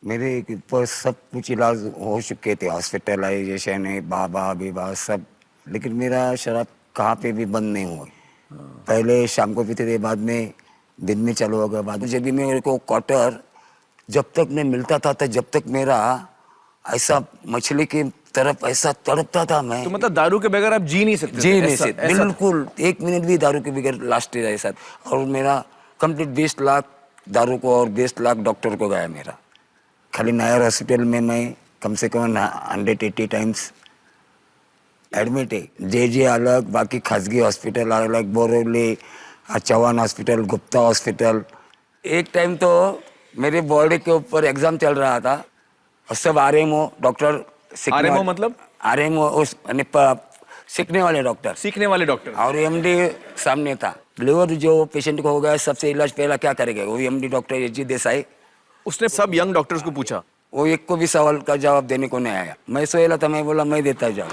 मेरे ऊपर सब कुछ इलाज हो चुके थे, हॉस्पिटलाइजेशन है, बाबा बीबा सब, लेकिन मेरा शराब कहाँ पे भी बंद नहीं हुआ। पहले शाम को पीते थे, बाद में दिन में चालू हो गया। बाद में जब भी मेरे को क्वार्टर जब तक मैं मिलता था जब तक मेरा ऐसा मछली की तरफ ऐसा तड़पता था मैं। तो मतलब दारू के बगैर आप जी नहीं सकते? बिल्कुल, 1 मिनट भी दारू के बगैर लास्ट है ऐसा। और मेरा कंप्लीट 20 लाख दारू को और 20 लाख डॉक्टर को गया मेरा। खाली नायर हॉस्पिटल में मैं कम से कम 180 टाइम्स एडमिट है। जे अलग, बाकी खासगी हॉस्पिटल अलग, बोरोली, चौहान हॉस्पिटल, गुप्ता हॉस्पिटल। एक टाइम तो मेरे बॉडी के ऊपर एग्जाम चल रहा था और सब आरएमओ डॉक्टर, आरएमओ मतलब आरएमओ उस सीखने वाले डॉक्टर और एमडी सामने था। लिवर जो पेशेंट को हो गया, सबसे इलाज पहला क्या करेगा, वो MD doctor H G Desai. उसने सब यंग डॉक्टर्स को पूछा, वो एक को भी सवाल का जवाब देने को नहीं आया। मैं सोएला था, मैं बोला मैं देता जाऊँ।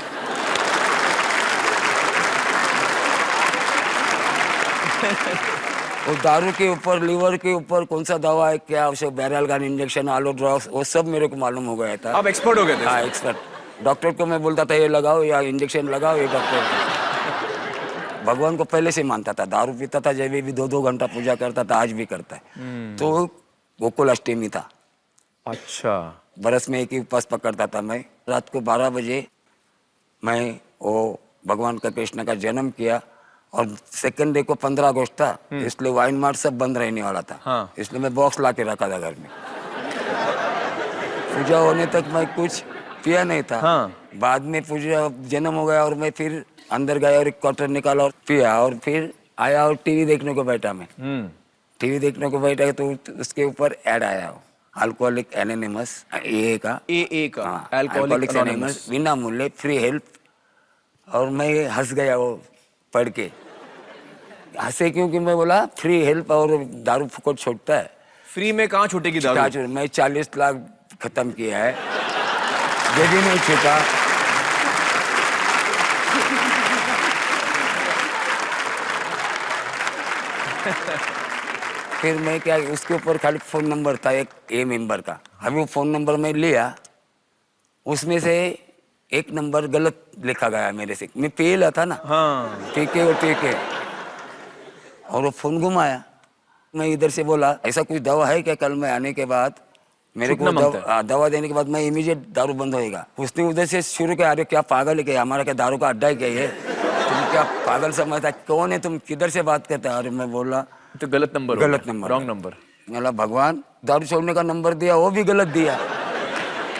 वो दारू के ऊपर, लिवर के ऊपर कौन सा दवा है, क्या उसे बैरल गन इंजेक्शन, आलो ड्रग्स, वो सब मेरे को मालूम हो गया था। आप एक्सपर्ट हो गए थे? हाँ, एक्सपर्ट। डॉक्टर को मैं बोलता था ये लगाओ या इंजेक्शन लगाओ, ये डॉक्टर। भगवान को पहले से मानता था, दारू पीता था, जब भी 2-2 घंटा पूजा करता था, आज भी करता है। तो गोकुल अष्टमी था। अच्छा। बरस में एक ही उपवास पकड़ता था मैं। रात को 12 बजे मैं वो भगवान का कृष्ण का जन्म किया और सेकंड डे को 15 अगस्त था, इसलिए वाइन मार्ट सब बंद रहने वाला था। हाँ। इसलिए मैं बॉक्स ला के रखा था घर में। पूजा होने तक मैं कुछ पिया नहीं था। हाँ। बाद में पूजा जन्म हो गया और मैं फिर अंदर गया और एक क्वार्टर निकाला और पिया और फिर आया और टीवी देखने को बैठा मैं। टीवी देखने को बैठा तो उसके ऊपर ऐड आया, अल्कोहलिक एनोनिमस, AA का अल्कोहलिक एनोनिमस, बिना मूल्य फ्री हेल्प। और मैं हंस गया वो पढ़ के। हंसे क्योंकि मैं बोला फ्री हेल्प और दारू फुकट छोड़ता है। फ्री में कहाँ छूटेगी दारू? मैं 40 लाख खत्म किया है, ये भी नहीं छूटा। फिर मैं क्या, उसके ऊपर खाली फोन नंबर था एक ए मेंबर का। अभी वो फोन नंबर मैं लिया, उसमें से एक नंबर गलत लिखा गया मेरे से। मैं पेला था ना। हाँ। टीके और वो फोन घुमाया। मैं इधर से बोला ऐसा कुछ दवा है क्या, कल मैं आने के बाद मेरे को दवा देने के बाद मैं इमीडिएट दारू बंद होएगा। उसने उधर से शुरू किया, अरे क्या पागल है क्या, हमारा क्या दारू का अड्डा है क्या ये, तुम क्या पागल समझता, कौन है तुम, किधर से बात करते हैं। अरे मैं बोला तो गलत नंबर, रॉन्ग नंबर। बोला भगवान, दारू छोड़ने का नंबर दिया वो भी गलत दिया,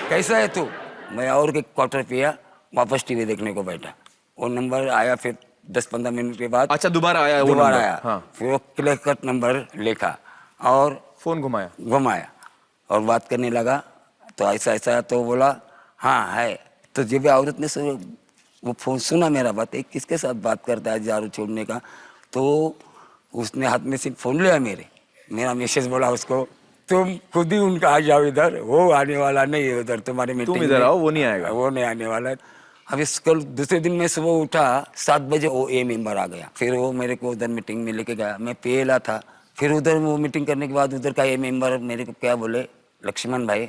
कैसा है तू। मैं और एक क्वार्टर पिया, वापस टीवी देखने को बैठा। वो नंबर आया फिर 10-15 मिनट के बाद। अच्छा, दोबारा आया? दोबारा आया। हाँ। फिर वो क्लियर कट नंबर लिखा और फोन घुमाया और बात करने लगा। तो ऐसा तो बोला हाँ है। तो जब औरत ने वो फोन सुना मेरा बात, एक किसके साथ बात करता है दारू छोड़ने का, तो उसने हाथ में से फोन लिया मेरा मैसेज बोला उसको, तुम खुद ही उनका आ जाओ इधर, वो आने वाला नहीं है उधर तुम्हारे मीटिंग में। तुम इधर आओ, वो नहीं आएगा, वो नहीं आने वाला है। अब इस कल दूसरे दिन मैं सुबह उठा 7 बजे, वो ए मेंबर आ गया। फिर वो मेरे को उधर मीटिंग में लेके गया, मैं पेला था। फिर उधर वो मीटिंग करने के बाद उधर का ए मेंबर मेरे को क्या बोले, लक्ष्मण भाई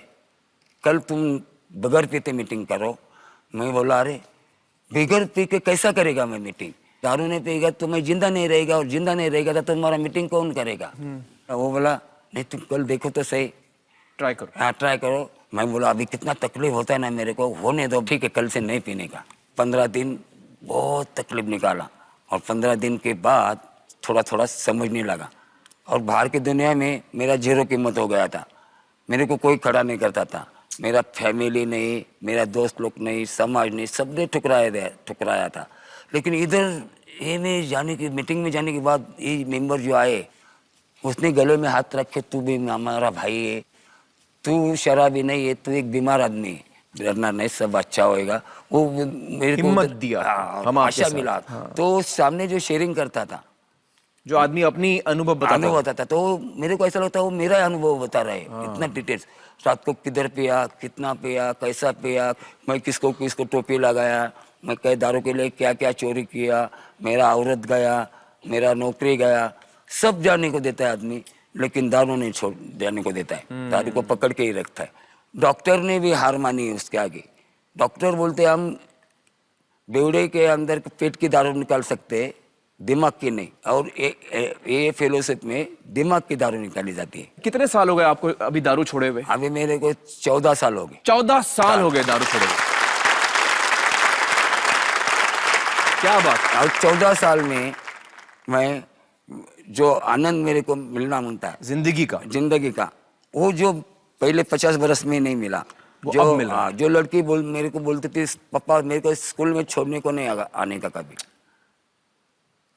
कल तुम बगैर पीते मीटिंग करो। मैं बोला अरे बगैर पी के कैसा करेगा मैं मीटिंग, दारू नहीं पिएगा तो मैं जिंदा नहीं रहेगा, और जिंदा नहीं रहेगा तो तुम्हारा मीटिंग कौन करेगा। वो बोला नहीं तुम कल देखो तो सही, ट्राई करो। हाँ ट्राई करो। मैं बोला अभी कितना तकलीफ होता है ना मेरे को, होने दो, ठीक है कल से नहीं पीने का। 15 दिन बहुत तकलीफ निकाला और 15 दिन के बाद थोड़ा थोड़ा समझने लगा। और बाहर की दुनिया में मेरा जीरो कीमत हो गया था, मेरे को कोई खड़ा नहीं करता था, मेरा फैमिली नहीं, मेरा दोस्त लोग नहीं, समाज नहीं, सबने ठुकराया था। लेकिन इधर ये में जाने की, मीटिंग में जाने के बाद ये मेंबर जो आए, उसने गले में हाथ रखे, तू भी हमारा भाई है, तू शराबी नहीं है, तू एक बीमार आदमी है, डरना नहीं, सब अच्छा होएगा। वो मेरे को हिम्मत दिया, हम आशा मिला। तो सामने जो शेयरिंग करता था, जो आदमी अपनी अनुभव बताता था, तो मेरे को ऐसा लगता है वो मेरा अनुभव बता रहा है। इतना डिटेल्स, रात को किधर पिया, कितना पिया, कैसा पिया, मैं किसको टोपी लगाया, मैं कई दारू के लिए क्या क्या चोरी किया, मेरा औरत गया, मेरा नौकरी गया, सब जानने को देता है आदमी, लेकिन दारू नहीं छोड़ देने को देता है, दारू को पकड़ के ही रखता है। डॉक्टर ने भी हार मानी है उसके आगे। डॉक्टर बोलते हम बेवड़े के अंदर पेट की दारू निकाल सकते हैं, दिमाग की नहीं। और ये फेलोशिप में दिमाग की दारू निकाली जाती है। कितने साल हो गए आपको अभी दारू छोड़े हुए? अभी मेरे को 14 साल हो गए। 14 साल हो गए दारू छोड़े हुए, क्या बात। और 14 साल में मैं जो आनंद मेरे को मिलना मिलता है जिंदगी का, वो जो पहले 50 बरस में नहीं मिला, वो अब मिल रहा है। जो लड़की मेरे को बोलती थी पापा मेरे को स्कूल में छोड़ने को नहीं आने का कभी,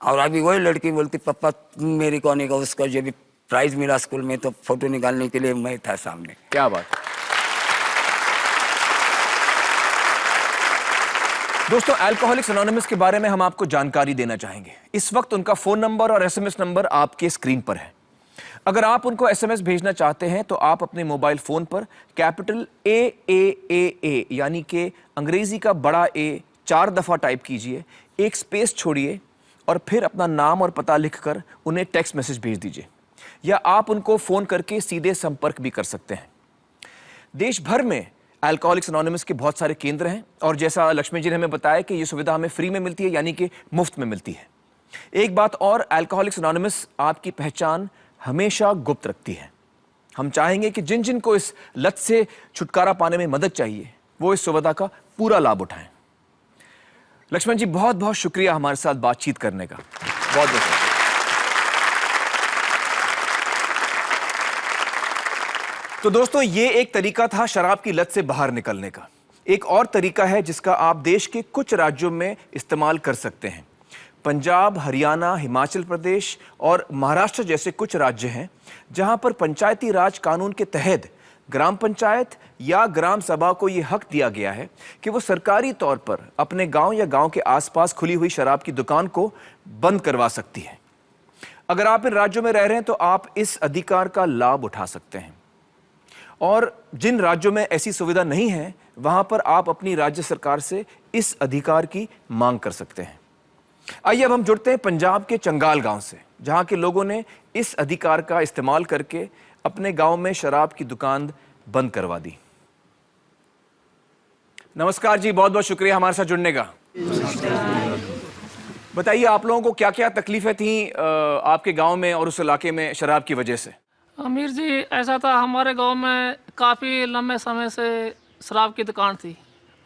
और अभी वही लड़की बोलती पापा तुम मेरे को आने का, उसका जब भी प्राइज मिला स्कूल में तो फोटो निकालने के लिए मैं था सामने। क्या बात। दोस्तों, अल्कोहलिक्स एनोनिमस के बारे में हम आपको जानकारी देना चाहेंगे। इस वक्त उनका फोन नंबर और एसएमएस नंबर आपके स्क्रीन पर है। अगर आप उनको एसएमएस भेजना चाहते हैं तो आप अपने मोबाइल फोन पर कैपिटल AAAA यानी कि अंग्रेजी का बड़ा ए 4 दफा टाइप कीजिए, एक स्पेस छोड़िए और फिर अपना नाम और पता लिखकर उन्हें टेक्स्ट मैसेज भेज दीजिए, या आप उनको फोन करके सीधे संपर्क भी कर सकते हैं। देश भर में अल्कोहलिक्स एनोनिमस के बहुत सारे केंद्र हैं और जैसा लक्ष्मी जी ने हमें बताया कि ये सुविधा हमें फ्री में मिलती है, यानी कि मुफ्त में मिलती है। एक बात और, अल्कोहलिक्स एनोनिमस आपकी पहचान हमेशा गुप्त रखती है। हम चाहेंगे कि जिन जिन को इस लत से छुटकारा पाने में मदद चाहिए वो इस सुविधा का पूरा लाभ उठाएं। लक्ष्मण जी, बहुत बहुत शुक्रिया हमारे साथ बातचीत करने का। बहुत बहुत तो दोस्तों, ये एक तरीका था शराब की लत से बाहर निकलने का। एक और तरीका है जिसका आप देश के कुछ राज्यों में इस्तेमाल कर सकते हैं। पंजाब, हरियाणा, हिमाचल प्रदेश और महाराष्ट्र जैसे कुछ राज्य हैं जहां पर पंचायती राज कानून के तहत ग्राम पंचायत या ग्राम सभा को यह हक दिया गया है कि वो सरकारी तौर पर अपने गांव या गांव के आसपास खुली हुई शराब की दुकान को बंद करवा सकती है। अगर आप इन राज्यों में रह रहे हैं तो आप इस अधिकार का लाभ उठा सकते हैं, और जिन राज्यों में ऐसी सुविधा नहीं है वहां पर आप अपनी राज्य सरकार से इस अधिकार की मांग कर सकते हैं। आइए अब हम जुड़ते हैं पंजाब के चंगाल गांव से, जहां के लोगों ने इस अधिकार का इस्तेमाल करके अपने गांव में शराब की दुकान बंद करवा दी। नमस्कार जी, बहुत बहुत शुक्रिया हमारे साथ जुड़ने का। बताइए, आप लोगों को क्या क्या तकलीफें थी आपके गांव में और उस इलाके में शराब की वजह से? अमीर जी, ऐसा था, हमारे गांव में काफ़ी लंबे समय से शराब की दुकान थी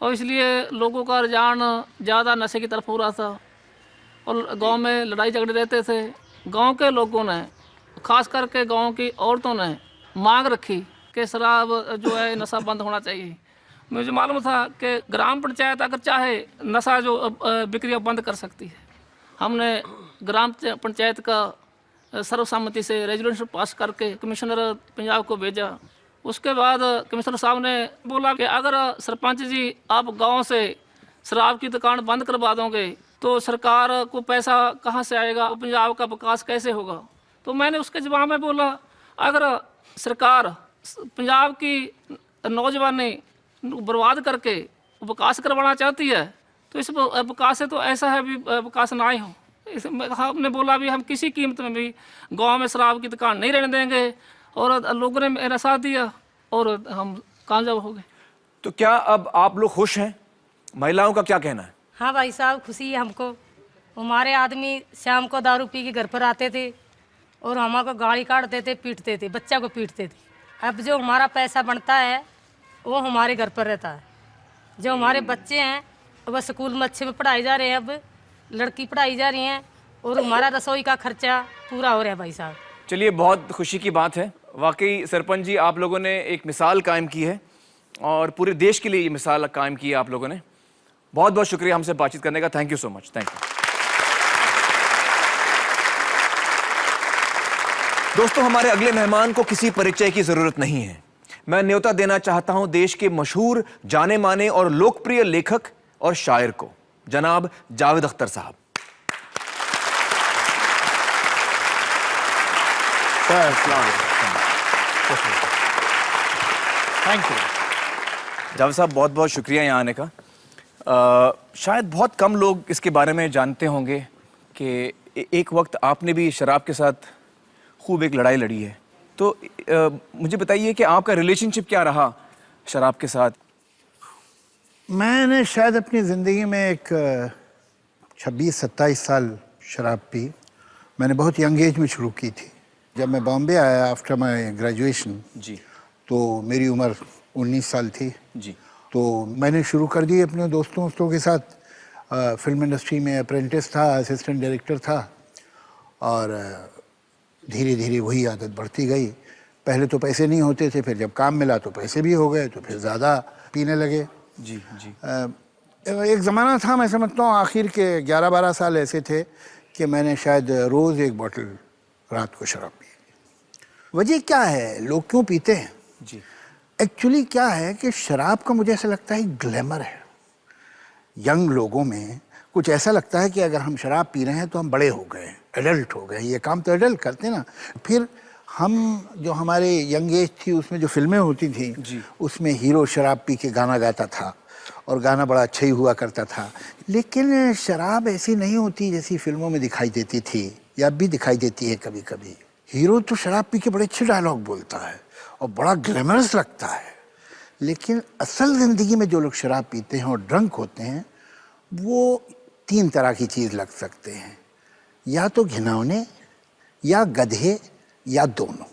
और इसलिए लोगों का रुझान ज़्यादा नशे की तरफ हो रहा था और गांव में लड़ाई झगड़े रहते थे। गांव के लोगों ने, खास करके गांव की औरतों ने मांग रखी कि शराब जो है नशा बंद होना चाहिए। मुझे मालूम था कि ग्राम पंचायत अगर चाहे नशा जो बिक्री बंद कर सकती है। हमने ग्राम पंचायत का सर्वसम्मति से रेजोल्यूशन पास करके कमिश्नर पंजाब को भेजा। उसके बाद कमिश्नर साहब ने बोला कि अगर सरपंच जी आप गांव से शराब की दुकान बंद करवा दोगे तो सरकार को पैसा कहां से आएगा, पंजाब का विकास कैसे होगा। तो मैंने उसके जवाब में बोला, अगर सरकार पंजाब की नौजवानी बर्बाद करके विकास करवाना चाहती है तो इस विकास से तो ऐसा है भी विकास ना ही हो। हमने बोला भी हम किसी कीमत में भी गांव में शराब की दुकान नहीं रहने देंगे और लोगों ने मेरा साथ दिया और हम कामयाब हो गए। तो क्या अब आप लोग खुश हैं? महिलाओं का क्या कहना है? हाँ भाई साहब, खुशी है हमको। हमारे आदमी शाम को दारू पी के घर पर आते थे और हमको गाली काटते थे, पीटते थे, बच्चा को पीटते थे। अब जो हमारा पैसा बनता है वो हमारे घर पर रहता है। जो हमारे बच्चे हैं वह स्कूल में अच्छे में पढ़ाई जा रहे हैं, अब लड़की पढ़ाई जा रही हैं और हमारा रसोई का खर्चा पूरा हो रहा है भाई साहब। चलिए, बहुत खुशी की बात है। वाकई सरपंच जी, आप लोगों ने एक मिसाल कायम की है और पूरे देश के लिए ये मिसाल कायम की है आप लोगों ने। बहुत बहुत शुक्रिया हमसे बातचीत करने का। Thank you so much. Thank you. दोस्तों, हमारे अगले मेहमान को किसी परिचय की जरूरत नहीं है। मैं न्योता देना चाहता हूं देश के मशहूर, जाने माने और लोकप्रिय लेखक और शायर को, जनाब जावेद अख्तर साहब। थैंक यू जावेद साहब, बहुत बहुत शुक्रिया यहाँ आने का। शायद बहुत कम लोग इसके बारे में जानते होंगे कि एक वक्त आपने भी शराब के साथ खूब एक लड़ाई लड़ी है। तो मुझे बताइए कि आपका रिलेशनशिप क्या रहा शराब के साथ? मैंने शायद अपनी ज़िंदगी में एक 26-27 साल शराब पी। मैंने बहुत यंग एज में शुरू की थी। जब मैं बॉम्बे आया आफ्टर माय ग्रेजुएशन जी, तो मेरी उम्र 19 साल थी जी। तो मैंने शुरू कर दी अपने दोस्तों के साथ। फिल्म इंडस्ट्री में अप्रेंटिस था, असिस्टेंट डायरेक्टर था और धीरे धीरे वही आदत बढ़ती गई। पहले तो पैसे नहीं होते थे, फिर जब काम मिला तो पैसे भी हो गए, तो फिर ज़्यादा पीने लगे। जी जी। एक ज़माना था, मैं समझता हूँ आखिर के 11-12 साल ऐसे थे कि मैंने शायद रोज़ 1 बॉटल रात को शराब पी। वजह क्या है, लोग क्यों पीते हैं? जी। एक्चुअली क्या है कि शराब का मुझे ऐसा लगता है ग्लैमर है। यंग लोगों में कुछ ऐसा लगता है कि अगर हम शराब पी रहे हैं तो हम बड़े हो गए, एडल्ट हो गए। ये काम तो एडल्ट करते हैं ना। फिर हम जो हमारे यंग एज थी उसमें जो फिल्में होती थी उसमें हीरो शराब पी के गाना गाता था और गाना बड़ा अच्छा ही हुआ करता था। लेकिन शराब ऐसी नहीं होती जैसी फिल्मों में दिखाई देती थी या अब भी दिखाई देती है कभी कभी। हीरो तो शराब पी के बड़े अच्छे डायलॉग बोलता है और बड़ा ग्लैमरस लगता है, लेकिन असल ज़िंदगी में जो लोग शराब पीते हैं और ड्रंक होते हैं वो 3 तरह की चीज़ लग सकते हैं, या तो घिनौने, या गधे, या दोनों।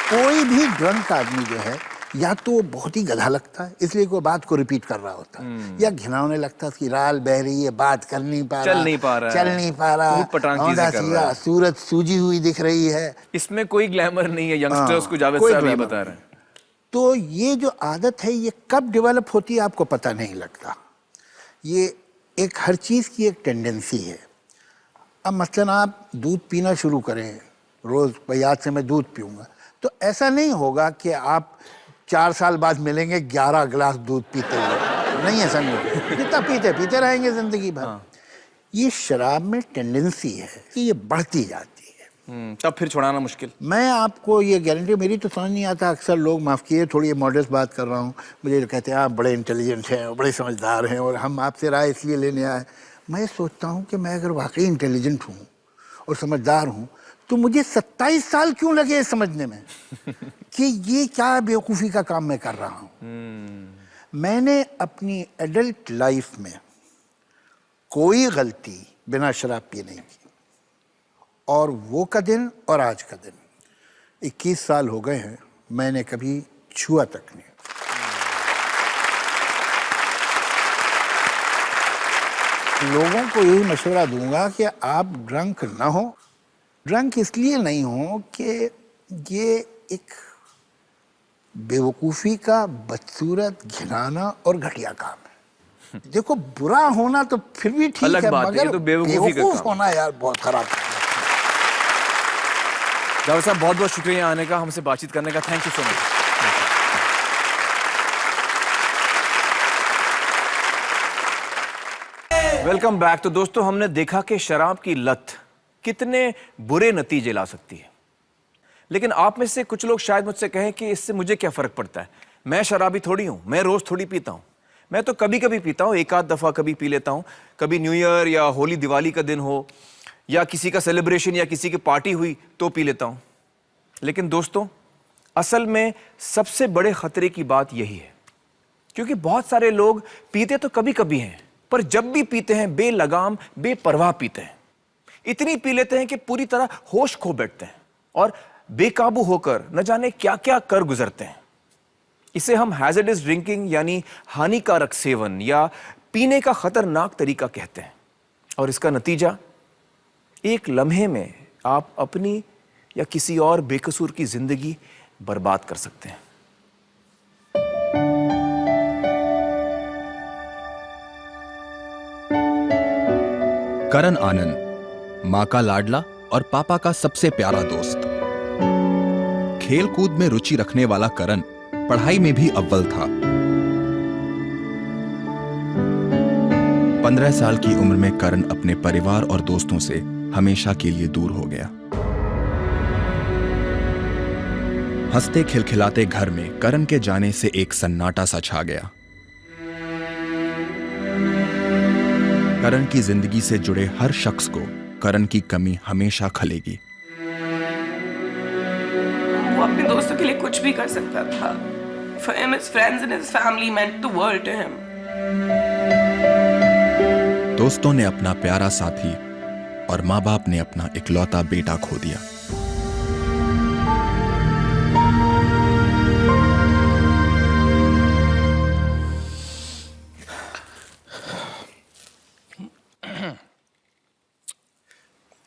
कोई भी ड्रंक आदमी जो है या तो बहुत ही गधा लगता है, इसलिए कोई बात को रिपीट कर रहा होता है, या घिनौने लगता है, उसकी राल बह रही है, बात कर नहीं पा रहा, चल नहीं पा रहा, ऊट-पटांग चीजें कर रहा है, सूरत सूजी हुई दिख रही है। इसमें कोई ग्लैमर नहीं है। यंगस्टर्स को जावेद साहब ये बता रहे हैं। तो ये जो आदत है ये कब डेवलप होती है आपको पता नहीं लगता। ये एक हर चीज़ की एक टेंडेंसी है। अब मसलन आप दूध पीना शुरू करें, रोज़ भाई आज से मैं दूध पीऊँगा, तो ऐसा नहीं होगा कि आप 4 साल बाद मिलेंगे 11 गिलास दूध पीते हुए। नहीं, ऐसा नहीं होगा। जितना पीते रहेंगे ज़िंदगी भर। ये शराब में टेंडेंसी है कि ये बढ़ती जाती है। तब फिर छुड़ाना मुश्किल। मैं आपको ये गारंटी, मेरी तो समझ नहीं आता, अक्सर लोग, माफ़ किए थोड़ी मॉडर्स बात कर रहा हूँ, मुझे कहते हैं आप बड़े इंटेलिजेंट हैं, बड़े समझदार हैं और हम आपसे राय इसलिए लेने आए। मैं सोचता हूँ कि मैं अगर वाकई इंटेलिजेंट हूँ और समझदार हूँ तो मुझे 27 साल क्यों लगे समझने में कि ये क्या बेवकूफ़ी का काम मैं कर रहा हूँ। मैंने अपनी एडल्ट लाइफ में कोई गलती बिना शराब पिए नहीं की, और वो का दिन और आज का दिन 21 साल हो गए हैं, मैंने कभी छुआ तक नहीं। लोगों को यही मशवरा दूंगा कि आप ड्रंक ना हो। ड्रंक इसलिए नहीं हो कि ये एक बेवकूफ़ी का, बदसूरत, घिनाना और घटिया काम है। देखो, बुरा होना तो फिर भी ठीक है, मगर तो बेवकूफ़ होना यार बहुत खराब है। जावेद साहब बहुत बहुत शुक्रिया आने का, हमसे बातचीत करने का। Thank you so much. Welcome back. तो दोस्तों, हमने देखा कि शराब की लत कितने बुरे नतीजे ला सकती है, लेकिन आप में से कुछ लोग शायद मुझसे कहें कि इससे मुझे क्या फर्क पड़ता है, मैं शराबी थोड़ी हूं, मैं रोज थोड़ी पीता हूं, मैं तो कभी कभी पीता हूं, 1 आध दफा कभी पी लेता हूं, कभी न्यू ईयर या होली दिवाली का दिन हो या किसी का सेलिब्रेशन या किसी की पार्टी हुई तो पी लेता हूं। लेकिन दोस्तों, असल में सबसे बड़े खतरे की बात यही है, क्योंकि बहुत सारे लोग पीते तो कभी कभी हैं, पर जब भी पीते हैं बेलगाम, बेपरवाह पीते हैं। इतनी पी लेते हैं कि पूरी तरह होश खो बैठते हैं और बेकाबू होकर न जाने क्या क्या कर गुजरते हैं। इसे हम हैजर्डस ड्रिंकिंग यानी हानिकारक सेवन या पीने का खतरनाक तरीका कहते हैं, और इसका नतीजा एक लम्हे में आप अपनी या किसी और बेकसूर की जिंदगी बर्बाद कर सकते हैं। करण आनंद, मां का लाडला और पापा का सबसे प्यारा दोस्त। खेल कूद में रुचि रखने वाला करण पढ़ाई में भी अव्वल था। 15 साल की उम्र में करण अपने परिवार और दोस्तों से हमेशा के लिए दूर हो गया। हंसते खिलखिलाते घर में करण के जाने से एक सन्नाटा सा छा गया। करण की जिंदगी से जुड़े हर शख्स को करण की कमी हमेशा खलेगी। वो अपने दोस्तों के लिए कुछ भी कर सकता था। For him, his friends and his family meant the world to him. दोस्तों ने अपना प्यारा साथी और माँ बाप ने अपना इकलौता बेटा खो दिया।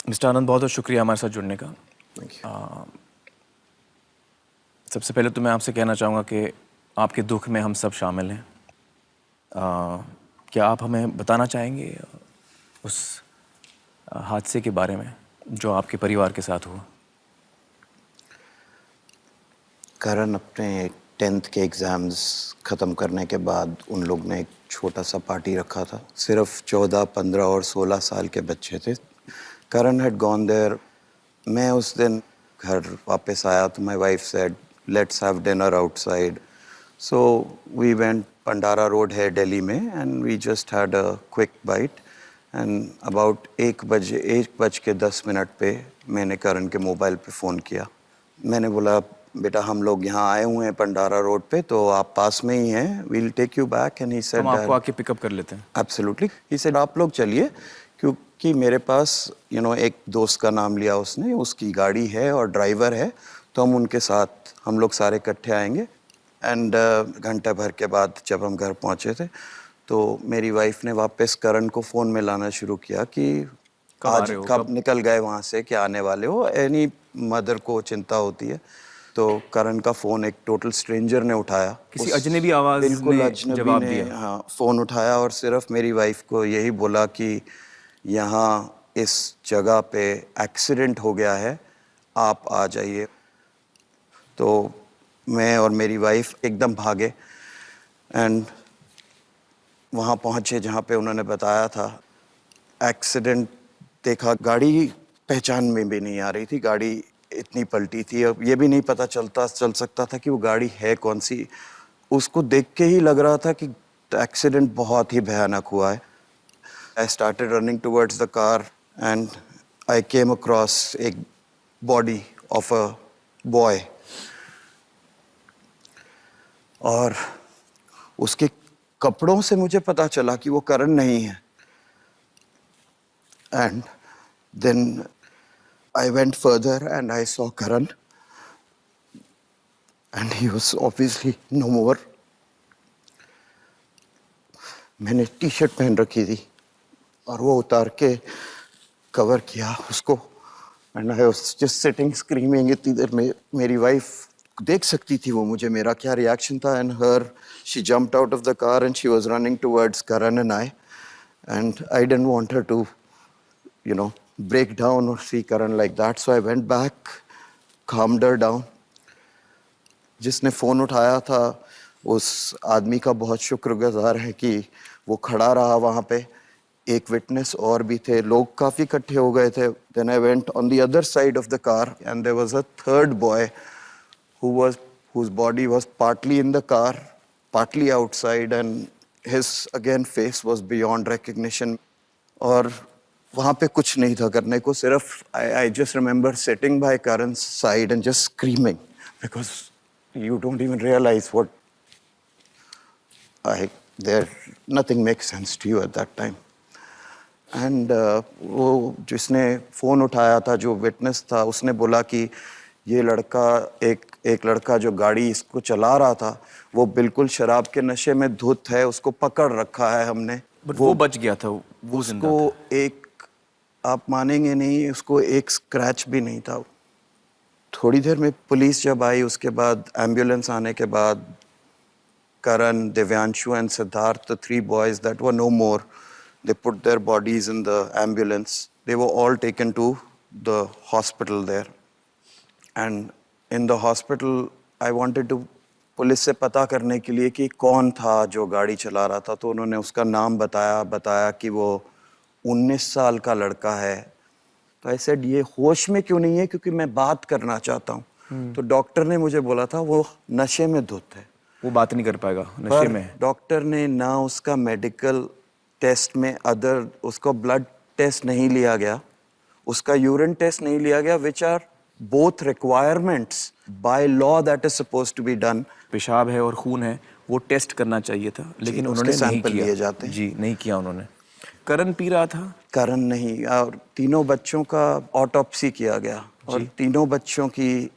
मिस्टर आनंद, बहुत बहुत शुक्रिया हमारे साथ जुड़ने का। सबसे पहले तो मैं आपसे कहना चाहूँगा कि आपके दुख में हम सब शामिल हैं। क्या आप हमें बताना चाहेंगे उस हादसे के बारे में जो आपके परिवार के साथ हुआ? करण अपने 10th के एग्ज़ाम्स ख़त्म करने के बाद उन लोग ने एक छोटा सा पार्टी रखा था। सिर्फ 14, 15 और 16 साल के बच्चे थे। Karan had gone there. मैं उस दिन घर वापस आया तो my wife said let's have dinner outside. So we went, Pandara road है दिल्ली में, and we just had a quick bite. And about 1:10 पे मैंने करण के मोबाइल पे फ़ोन किया। मैंने बोला बेटा हम लोग यहाँ आए हुए हैं पंडारा रोड पे, तो आप पास में ही हैं, we'll take you back. And he said हम आपको आके पिकअप कर लेते हैं। एब्सोल्युटली। ही सेड आप लोग चलिए, क्योंकि मेरे पास एक दोस्त का नाम लिया उसने, उसकी गाड़ी है और ड्राइवर है, तो हम उनके साथ हम लोग सारे इकट्ठे आएंगे। एंड घंटे भर के बाद जब हम घर पहुँचे थे तो मेरी वाइफ ने वापस करण को फ़ोन में लाना शुरू किया कि आज कब निकल गए वहाँ से, क्या आने वाले हो। एनी मदर को चिंता होती है। तो करण का फ़ोन एक टोटल स्ट्रेंजर ने उठाया, किसी अजनबी आवाज़ ने जवाब दिया। हाँ, फ़ोन उठाया और सिर्फ मेरी वाइफ को यही बोला कि यहाँ इस जगह पे एक्सीडेंट हो गया है, आप आ जाइए। तो मैं और मेरी वाइफ एकदम भागे एंड वहाँ पहुँचे जहाँ पे उन्होंने बताया था। एक्सीडेंट देखा, गाड़ी पहचान में भी नहीं आ रही थी, गाड़ी इतनी पलटी थी। अब ये भी नहीं पता चल सकता था कि वो गाड़ी है कौन सी। उसको देख के ही लग रहा था कि एक्सीडेंट बहुत ही भयानक हुआ है। I started running towards the car and I came across एक बॉडी ऑफ अ बॉय, और उसके कपड़ों से मुझे पता चला कि वो करण नहीं है। And then I went further and I saw Karan, and he was obviously no more. मैंने टी-शर्ट पहन रखी थी और वो उतार के कवर किया उसको, and I was just sitting screaming। इतनी देर में मेरी वाइफ देख सकती थी वो मुझे, मेरा क्या रिएक्शन था। and she jumped out of the car and she was running towards Karan and I didn't want her to break down or see Karan like that, so I went back, calmed her down। जिसने phone उठाया था उस आदमी का बहुत शुक्रगुजार है कि वो खड़ा रहा वहाँ पे। एक विटनेस और भी थे, लोग काफ़ी इकट्ठे हो गए थे। Then I went on the other side of the car and there was a third boy whose body was partly in the car, partly outside, and his again face was beyond recognition। और वहाँ पे कुछ नहीं था करने को, सिर्फ I just remember sitting by Karan's side and just screaming because you don't even realize what nothing makes sense to you at that time। And वो जिसने फ़ोन उठाया था, जो विटनेस था, उसने बोला कि ये लड़का एक लड़का जो गाड़ी इसको चला रहा था वो बिल्कुल शराब के नशे में धुत है, उसको पकड़ रखा है हमने। वो बच गया था, वो उसको एक, आप मानेंगे नहीं, उसको एक स्क्रैच भी नहीं था। थोड़ी देर में पुलिस जब आई, उसके बाद एम्बुलेंस आने के बाद Karan, Divyanshu and Siddharth, the 3 boys that were no more, they put their bodies in the ambulance। They were all taken to the hospital there। And in the hospital I wanted to police से पता करने के लिए कि कौन था जो गाड़ी चला रहा था। तो उन्होंने उसका नाम बताया कि वो 19 साल का लड़का है। तो आई सेड ये होश में क्यों नहीं है, क्योंकि मैं बात करना चाहता हूँ। तो डॉक्टर ने मुझे बोला था वो नशे में धुत है, वो बात नहीं कर पाएगा, नशे में। डॉक्टर ने ना उसका मेडिकल टेस्ट में उसका ब्लड टेस्ट नहीं लिया गया, उसका यूरिन टेस्ट नहीं लिया गया, which are both requirements by law that is supposed to be done. पेशाब है और खून है, वो टेस्ट करना चाहिए था, लेकिन उन्होंने नहीं किया। लिए जाते हैं। जी, नहीं किया उन्होंने। करण पी रहा था? करण नहीं, और तीनों बच्चों का ऑटोप्सी किया गया और तीनों बच्चों की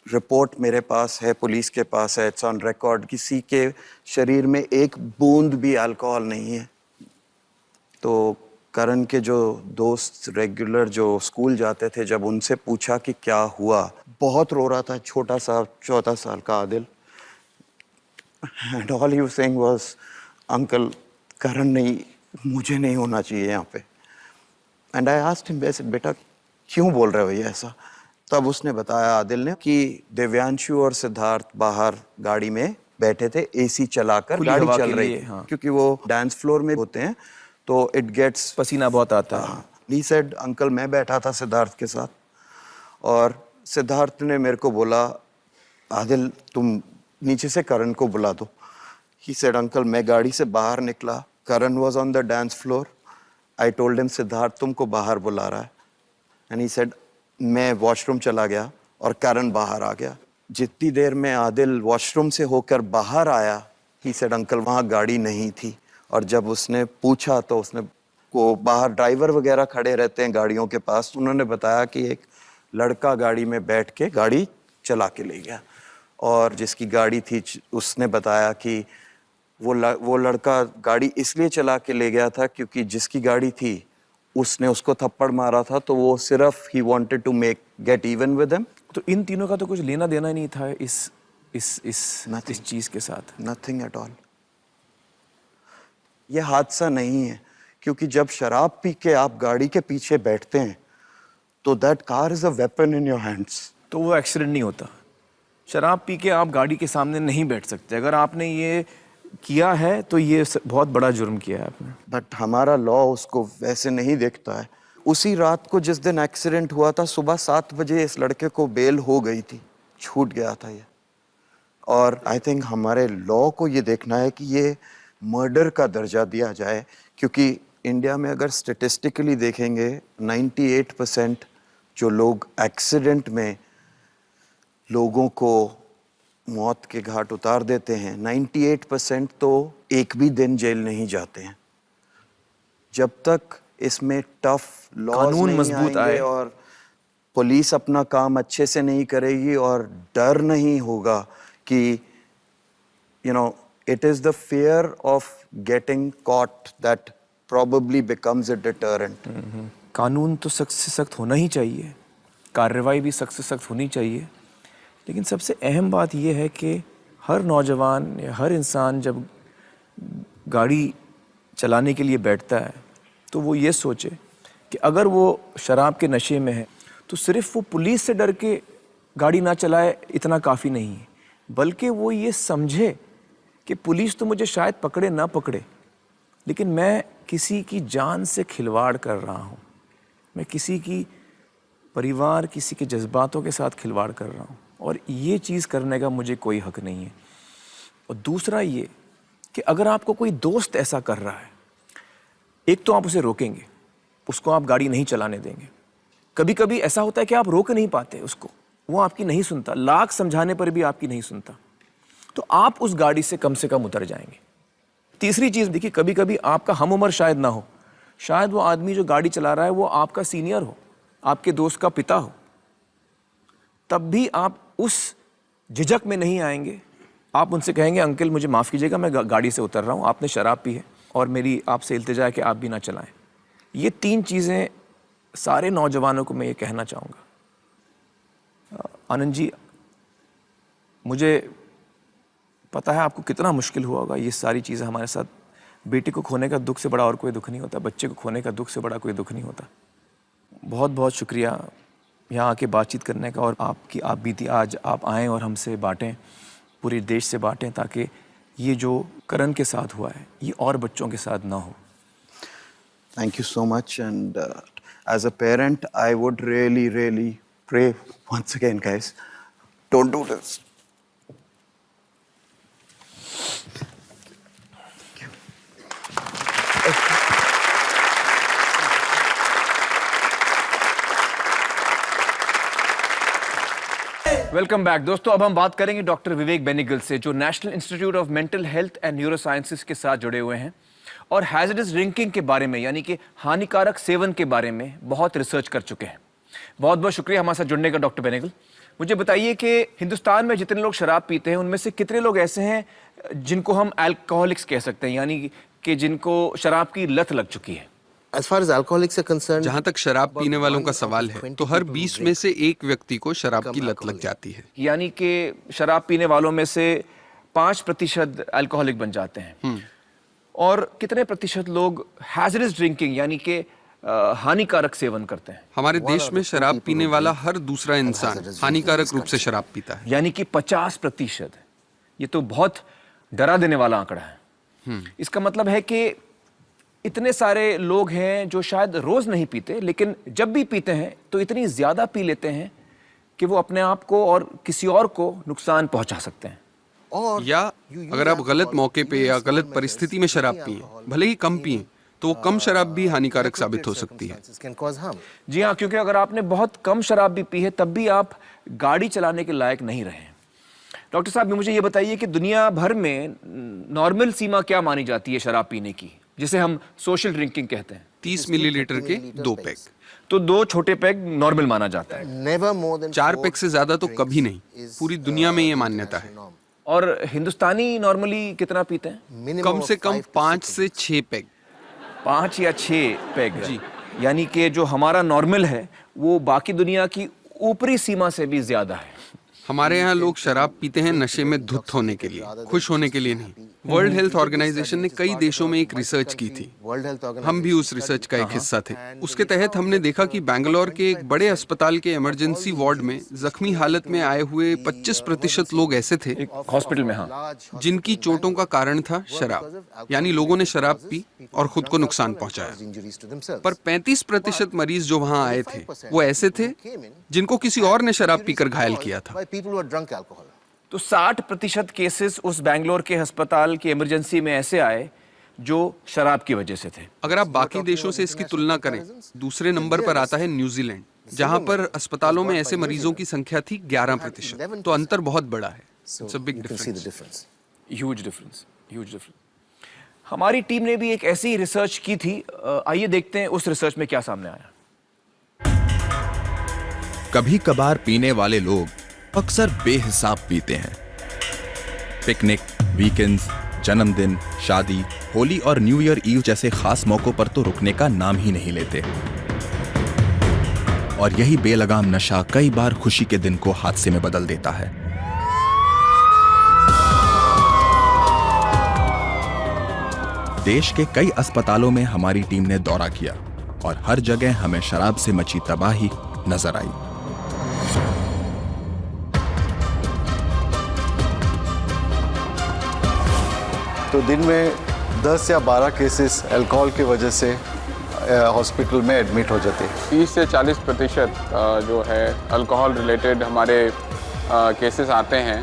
रिपोर्ट मेरे पास है, पुलिस के पास है, इट्स ऑन रिकॉर्ड। किसी के शरीर में एक बूंद भी अल्कोहल नहीं है। तो करण के जो दोस्त रेगुलर जो स्कूल जाते थे, जब उनसे पूछा कि क्या हुआ, बहुत रो रहा था छोटा सा 14 साल का Adil. And all he was saying was, uncle Karan नहीं, मुझे नहीं होना चाहिए यहाँ पे। एंड आई आस्क्ड हिम, वैसे बेटा क्यों बोल रहे हो ये ऐसा? तब उसने बताया आदिल ने कि दिव्यांशु और सिद्धार्थ बाहर गाड़ी में बैठे थे, एसी चलाकर गाड़ी चल रही थी। हाँ। क्योंकि वो डांस फ्लोर में होते हैं तो इट गेट्स, पसीना बहुत आता है। ही सेड, अंकल मैं बैठा था सिद्धार्थ के साथ और सिद्धार्थ ने मेरे को बोला, आदिल तुम नीचे से करण को बुला दो। ही सेड, अंकल मैं गाड़ी से बाहर निकला, Karan was on the dance floor. I told him, Siddharth तुमको बाहर बुला रहा है। एंड ही सेड, मैं वॉशरूम चला गया और करण बाहर आ गया। जितनी देर में आदिल वॉशरूम से होकर बाहर आया, ही सेड, अंकल वहाँ गाड़ी नहीं थी। और जब उसने पूछा तो उसने को बाहर ड्राइवर वगैरह खड़े रहते हैं गाड़ियों के पास, उन्होंने बताया कि एक लड़का गाड़ी में बैठ के गाड़ी चला के ले गया। और जिसकी गाड़ी थी उसने बताया कि वो लड़का गाड़ी इसलिए चला के ले गया था क्योंकि जिसकी गाड़ी थी उसने उसको थप्पड़ मारा था, तो वो सिर्फ ही wanted to get even with him. तो इन तीनों का तो कुछ लेना देना ही नहीं था इस चीज के साथ। Nothing at all. ये हादसा नहीं है, क्योंकि जब शराब पी के आप गाड़ी के पीछे बैठते हैं तो that car is a weapon in your hands. तो वो एक्सीडेंट नहीं होता। शराब पी के आप गाड़ी के सामने नहीं बैठ सकते। अगर आपने ये किया है तो ये बहुत बड़ा जुर्म किया है आपने। बट हमारा लॉ उसको वैसे नहीं देखता है। उसी रात को जिस दिन एक्सीडेंट हुआ था, सुबह 7 बजे इस लड़के को बेल हो गई थी, छूट गया था ये। और आई थिंक हमारे लॉ को ये देखना है कि ये मर्डर का दर्जा दिया जाए, क्योंकि इंडिया में अगर स्टेटिस्टिकली देखेंगे 98% जो लोग एक्सीडेंट में लोगों को मौत के घाट उतार देते हैं, 98% तो एक भी दिन जेल नहीं जाते हैं। जब तक इसमें टफ कानून मजबूत आए और पुलिस अपना काम अच्छे से नहीं करेगी और डर नहीं होगा कि it is the fear of getting caught that probably becomes a deterrent. कानून तो सख्त से सख्त होना ही चाहिए, कार्रवाई भी सख्त से सख्त होनी चाहिए, लेकिन सबसे अहम बात यह है कि हर नौजवान या हर इंसान जब गाड़ी चलाने के लिए बैठता है तो वो ये सोचे कि अगर वो शराब के नशे में है तो सिर्फ वो पुलिस से डर के गाड़ी ना चलाए इतना काफ़ी नहीं है, बल्कि वो ये समझे कि पुलिस तो मुझे शायद पकड़े ना पकड़े, लेकिन मैं किसी की जान से खिलवाड़ कर रहा हूँ, मैं किसी की परिवार, किसी के जज्बातों के साथ खिलवाड़ कर रहा हूँ, और ये चीज़ करने का मुझे कोई हक नहीं है। और दूसरा ये कि अगर आपको कोई दोस्त ऐसा कर रहा है, एक तो आप उसे रोकेंगे, उसको आप गाड़ी नहीं चलाने देंगे। कभी कभी ऐसा होता है कि आप रोक नहीं पाते उसको, वो आपकी नहीं सुनता, लाख समझाने पर भी आपकी नहीं सुनता, तो आप उस गाड़ी से कम उतर जाएंगे। तीसरी चीज़ देखिए, कभी कभी आपका हम उम्र शायद ना हो, शायद वो आदमी जो गाड़ी चला रहा है वो आपका सीनियर हो, आपके दोस्त का पिता हो, तब भी आप उस झिझक में नहीं आएंगे। आप उनसे कहेंगे, अंकल मुझे माफ़ कीजिएगा, मैं गाड़ी से उतर रहा हूँ, आपने शराब पी है और मेरी आपसे इल्तिजा है कि आप भी ना चलाएं। ये 3 चीज़ें सारे नौजवानों को मैं ये कहना चाहूँगा। आनंद जी, मुझे पता है आपको कितना मुश्किल हुआ होगा ये सारी चीज़ें हमारे साथ। बेटे को खोने का दुख से बड़ा और कोई दुख नहीं होता, बच्चे को खोने का दुख से बड़ा कोई दुख नहीं होता। बहुत बहुत शुक्रिया यहाँ आके बातचीत करने का, और आपकी आप बीती आज आप आएँ और हमसे बाँटें, पूरे देश से बाँटें, ताकि ये जो करण के साथ हुआ है ये और बच्चों के साथ ना हो। Thank you so much, and as a parent I would really pray once again, guys, don't do this. Welcome back दोस्तों। अब हम बात करेंगे डॉक्टर विवेक बेनिगल से, जो national institute of mental health and neuro sciences के साथ जुड़े हुए हैं और हैजर्डस ड्रिंकिंग के बारे में, यानी कि हानिकारक सेवन के बारे में बहुत रिसर्च कर चुके हैं। बहुत बहुत शुक्रिया हमारे साथ जुड़ने का डॉक्टर बेनिगल। मुझे बताइए कि हिंदुस्तान में जितने लोग शराब पीते हैं उनमें से कितने लोग ऐसे हैं जिनको हम अल्कोहलिक्स कह सकते हैं, यानी कि जिनको शराब की लत लग चुकी है? As far as alcoholics are concerned, जहाँ तक शराब पीने वालों का सवाल है तो हर 20 में से एक व्यक्ति को शराब की लत लग जाती है। यानी कि शराब पीने वालों में से 5% अल्कोहलिक बन जाते हैं। और कितने प्रतिशत लोग हैजरस ड्रिंकिंग यानी कि हानिकारक सेवन करते हैं? हमारे देश में शराब पीने वाला हर दूसरा इंसान हानिकारक रूप से शराब पीता है। यानी कि 50%। ये तो बहुत डरा देने वाला आंकड़ा है। इसका मतलब है कि इतने सारे लोग हैं जो शायद रोज नहीं पीते, लेकिन जब भी पीते हैं तो इतनी ज्यादा पी लेते हैं कि वो अपने आप को और किसी और को नुकसान पहुंचा सकते हैं। या अगर आप गलत मौके पे या गलत परिस्थिति में शराब पिए, भले ही कम पिए, तो वो कम शराब भी हानिकारक साबित हो सकती है। जी हाँ, क्योंकि अगर आपने बहुत कम शराब भी पी है तब भी आप गाड़ी चलाने के लायक नहीं रहे। डॉक्टर साहब, मुझे ये बताइए कि दुनिया भर में नॉर्मल सीमा क्या मानी जाती है शराब पीने की, जिसे हम सोशल ड्रिंकिंग कहते हैं? 30 मिलीलीटर के 2 पैक। तो 2 छोटे पैक नॉर्मल माना जाता है। 4 पैक से ज्यादा तो कभी नहीं। पूरी दुनिया में ये मान्यता है। और हिंदुस्तानी नॉर्मली कितना पीते हैं? कम से कम 5 से 6 पैक। 5 या 6 पैक जी। यानी कि जो हमारा नॉर्मल है वो बाकी दुनिया की ऊपरी सीमा से भी ज्यादा है। हमारे यहाँ लोग शराब पीते हैं नशे में धुत होने के लिए, खुश होने के लिए नहीं। वर्ल्ड हेल्थ ऑर्गेनाइजेशन ने कई देशों में एक रिसर्च की थी। हम भी उस रिसर्च का एक हिस्सा थे। उसके तहत हमने देखा कि बेंगलोर के एक बड़े अस्पताल के इमरजेंसी वार्ड में जख्मी हालत में आए हुए 25% लोग ऐसे थे, हॉस्पिटल में, हाँ, जिनकी चोटों का कारण था शराब। यानी लोगों ने शराब पी और खुद को नुकसान पहुंचाया। पर 35% मरीज जो वहां आए थे वो ऐसे थे जिनको किसी और ने शराब पीकर घायल किया था। तो 60% केसेस उस बेंगलोर के अस्पताल की इमरजेंसी में ऐसे आए जो शराब की वजह से थे। अगर आप बाकी देशों से इसकी तुलना करें, दूसरे नंबर पर आता है न्यूजीलैंड, जहां पर अस्पतालों में ऐसे मरीजों की संख्या थी 11%। तो अंतर बहुत बड़ा है। It's a big difference. Huge difference. हमारी टीम ने भी एक ऐसी रिसर्च की थी। आइए देखते हैं उस रिसर्च में क्या सामने आया। कभी कभार पीने वाले लोग अक्सर बेहिसाब पीते हैं। पिकनिक, वीकेंड्स, जन्मदिन, शादी, होली और न्यू ईयर ईव जैसे खास मौकों पर तो रुकने का नाम ही नहीं लेते। और यही बेलगाम नशा कई बार खुशी के दिन को हादसे में बदल देता है। देश के कई अस्पतालों में हमारी टीम ने दौरा किया और हर जगह हमें शराब से मची तबाही नजर आई। तो दिन में 10 या 12 केसेस अल्कोहल की वजह से हॉस्पिटल में एडमिट हो जाते हैं। 30 से 40% जो है अल्कोहल रिलेटेड हमारे केसेस आते हैं।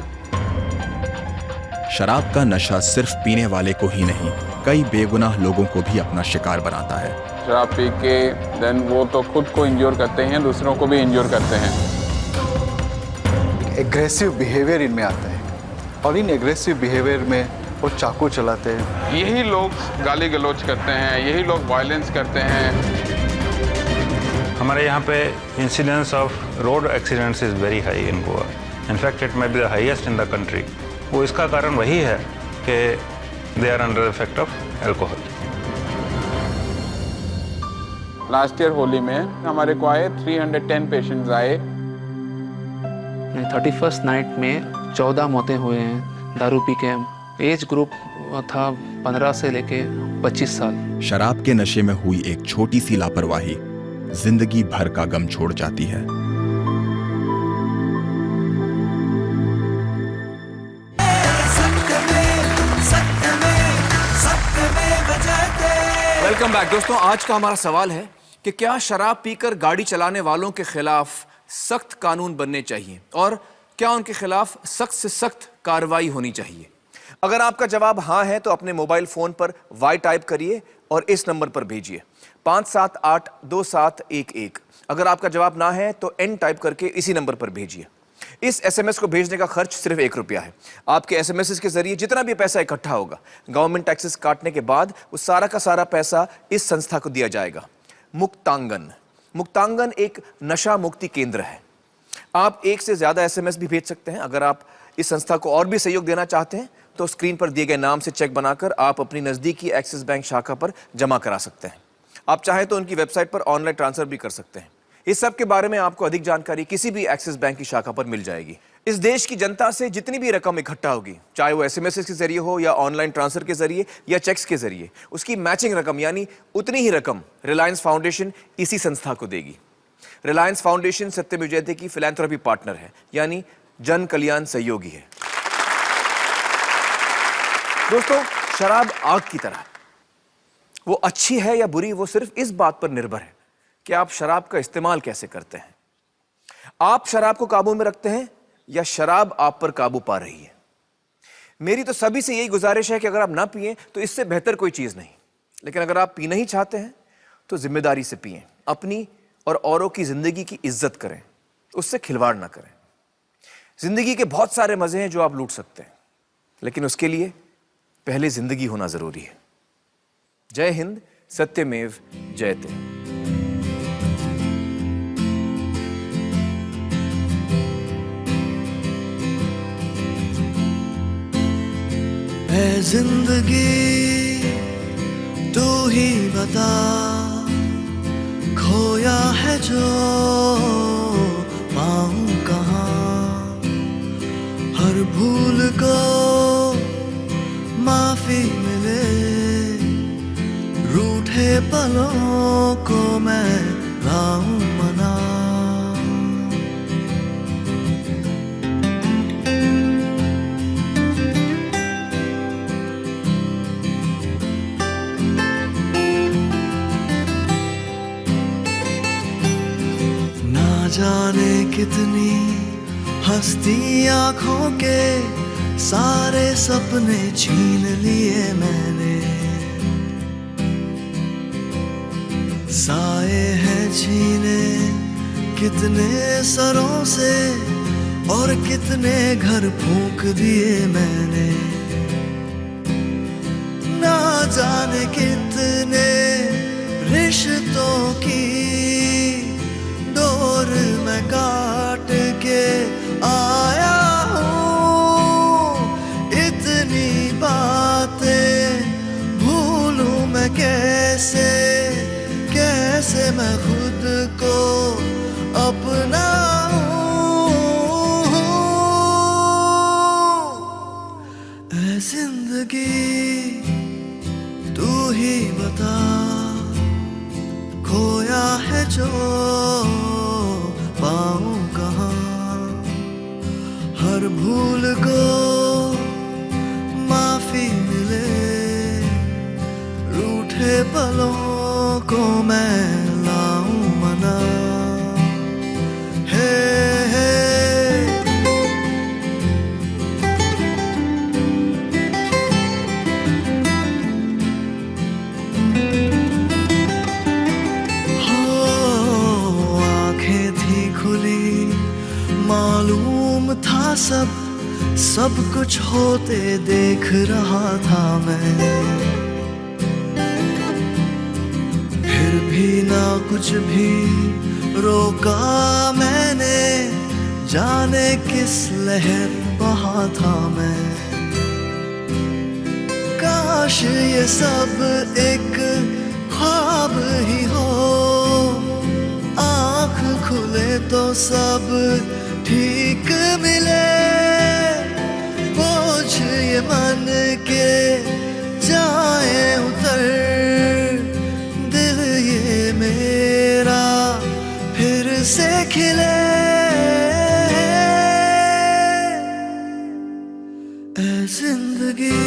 शराब का नशा सिर्फ पीने वाले को ही नहीं, कई बेगुनाह लोगों को भी अपना शिकार बनाता है। शराब पी के देन वो तो खुद को इंजोर करते हैं, दूसरों को भी इंजोर करते हैं। एग्रेसिव बिहेवियर इनमें आता है और इन एग्रेसिव बिहेवियर में वो चाकू चलाते हैं। यही लोग गाली गलौज करते हैं, यही लोग वायलेंस करते हैं। हमारे यहाँ पे incidence of road accidents is very high in Goa. In fact it may be the highest in the country. वो इसका कारण वही है कि they are under effect of alcohol. Last year Holi में हमारे को आए 310 पेशेंट्स आए। 31st नाइट में 14 मौतें हुए हैं दारू पी के। एज ग्रुप था 15 से लेके 25 साल। शराब के नशे में हुई एक छोटी सी लापरवाही जिंदगी भर का गम छोड़ जाती है। वेलकम बैक दोस्तों। आज का हमारा सवाल है कि क्या शराब पीकर गाड़ी चलाने वालों के खिलाफ सख्त कानून बनने चाहिए और क्या उनके खिलाफ सख्त से सख्त कार्रवाई होनी चाहिए? अगर आपका जवाब हाँ है तो अपने मोबाइल फोन पर वाई टाइप करिए और इस नंबर पर भेजिए 57827111। अगर आपका जवाब ना है तो एन टाइप करके इसी नंबर पर भेजिए। इस एसएमएस को भेजने का खर्च सिर्फ 1 रुपया है। आपके एसएमएस के जरिए जितना भी पैसा इकट्ठा होगा, गवर्नमेंट टैक्सेस काटने के बाद वो सारा का सारा पैसा इस संस्था को दिया जाएगा। मुक्तांगन एक नशा मुक्ति केंद्र है। आप एक से ज्यादा एसएमएस भी भेज सकते हैं। अगर आप इस संस्था को और भी सहयोग देना चाहते हैं तो स्क्रीन पर दिए गए नाम से चेक बनाकर आप अपनी नजदीकी एक्सिस बैंक शाखा पर जमा करा सकते हैं। आप चाहें तो उनकी वेबसाइट पर ऑनलाइन ट्रांसफर भी कर सकते हैं। इस सब के बारे में आपको अधिक जानकारी किसी भी एक्सिस बैंक की शाखा पर मिल जाएगी। इस देश की जनता से जितनी भी रकम इकट्ठा होगी, चाहे वो SMS के जरिए हो या ऑनलाइन ट्रांसफर के जरिए या चेक्स के जरिए, उसकी मैचिंग रकम यानी उतनी ही रकम रिलायंस फाउंडेशन इसी संस्था को देगी। रिलायंस फाउंडेशन सत्यमेव जयते की फिलैंथ्रोपी पार्टनर है, यानी जन कल्याण सहयोगी है। दोस्तों, शराब आग की तरह है। वो अच्छी है या बुरी, वो सिर्फ इस बात पर निर्भर है कि आप शराब का इस्तेमाल कैसे करते हैं। आप शराब को काबू में रखते हैं या शराब आप पर काबू पा रही है। मेरी तो सभी से यही गुजारिश है कि अगर आप ना पिएं तो इससे बेहतर कोई चीज नहीं, लेकिन अगर आप पीना ही चाहते हैं तो जिम्मेदारी से पिएं। अपनी और औरों की जिंदगी की इज्जत करें, उससे खिलवाड़ ना करें। जिंदगी के बहुत सारे मजे हैं जो आप लूट सकते हैं, लेकिन उसके लिए पहले जिंदगी होना जरूरी है। जय हिंद, सत्यमेव जयते। है जिंदगी तू ही बता, खोया है जो पाऊं कहाँ, हर भूल को माफी मिले, रूठे पलों को मैं लाऊं मना। जाने कितनी हस्ती आंखों के सारे सपने छीन लिए मैंने, साए हैं छीने कितने सरों से और कितने घर फूंक दिए मैंने, ना जाने कितने रिश्तों की डोर मैं काट के आया हूँ। इतनी बातें भूलूं मैं कैसे, कैसे मैं खुद को अपनाऊं। ऐ जिंदगी तू ही बता, खोया है जो पाऊं कहाँ, हर भूल को माफी मिले, रूठे पलों को मैं लाऊं मना। हे मालूम था सब कुछ होते देख रहा था मैं, फिर भी ना कुछ भी रोका मैंने, जाने किस लहर बहा था मैं। काश ये सब एक ख्वाब ही हो, आँख खुले तो सब ठीक मिले, बोझ ये मन के जाए उतर, दिल ये मेरा फिर से खिले। ऐ जिंदगी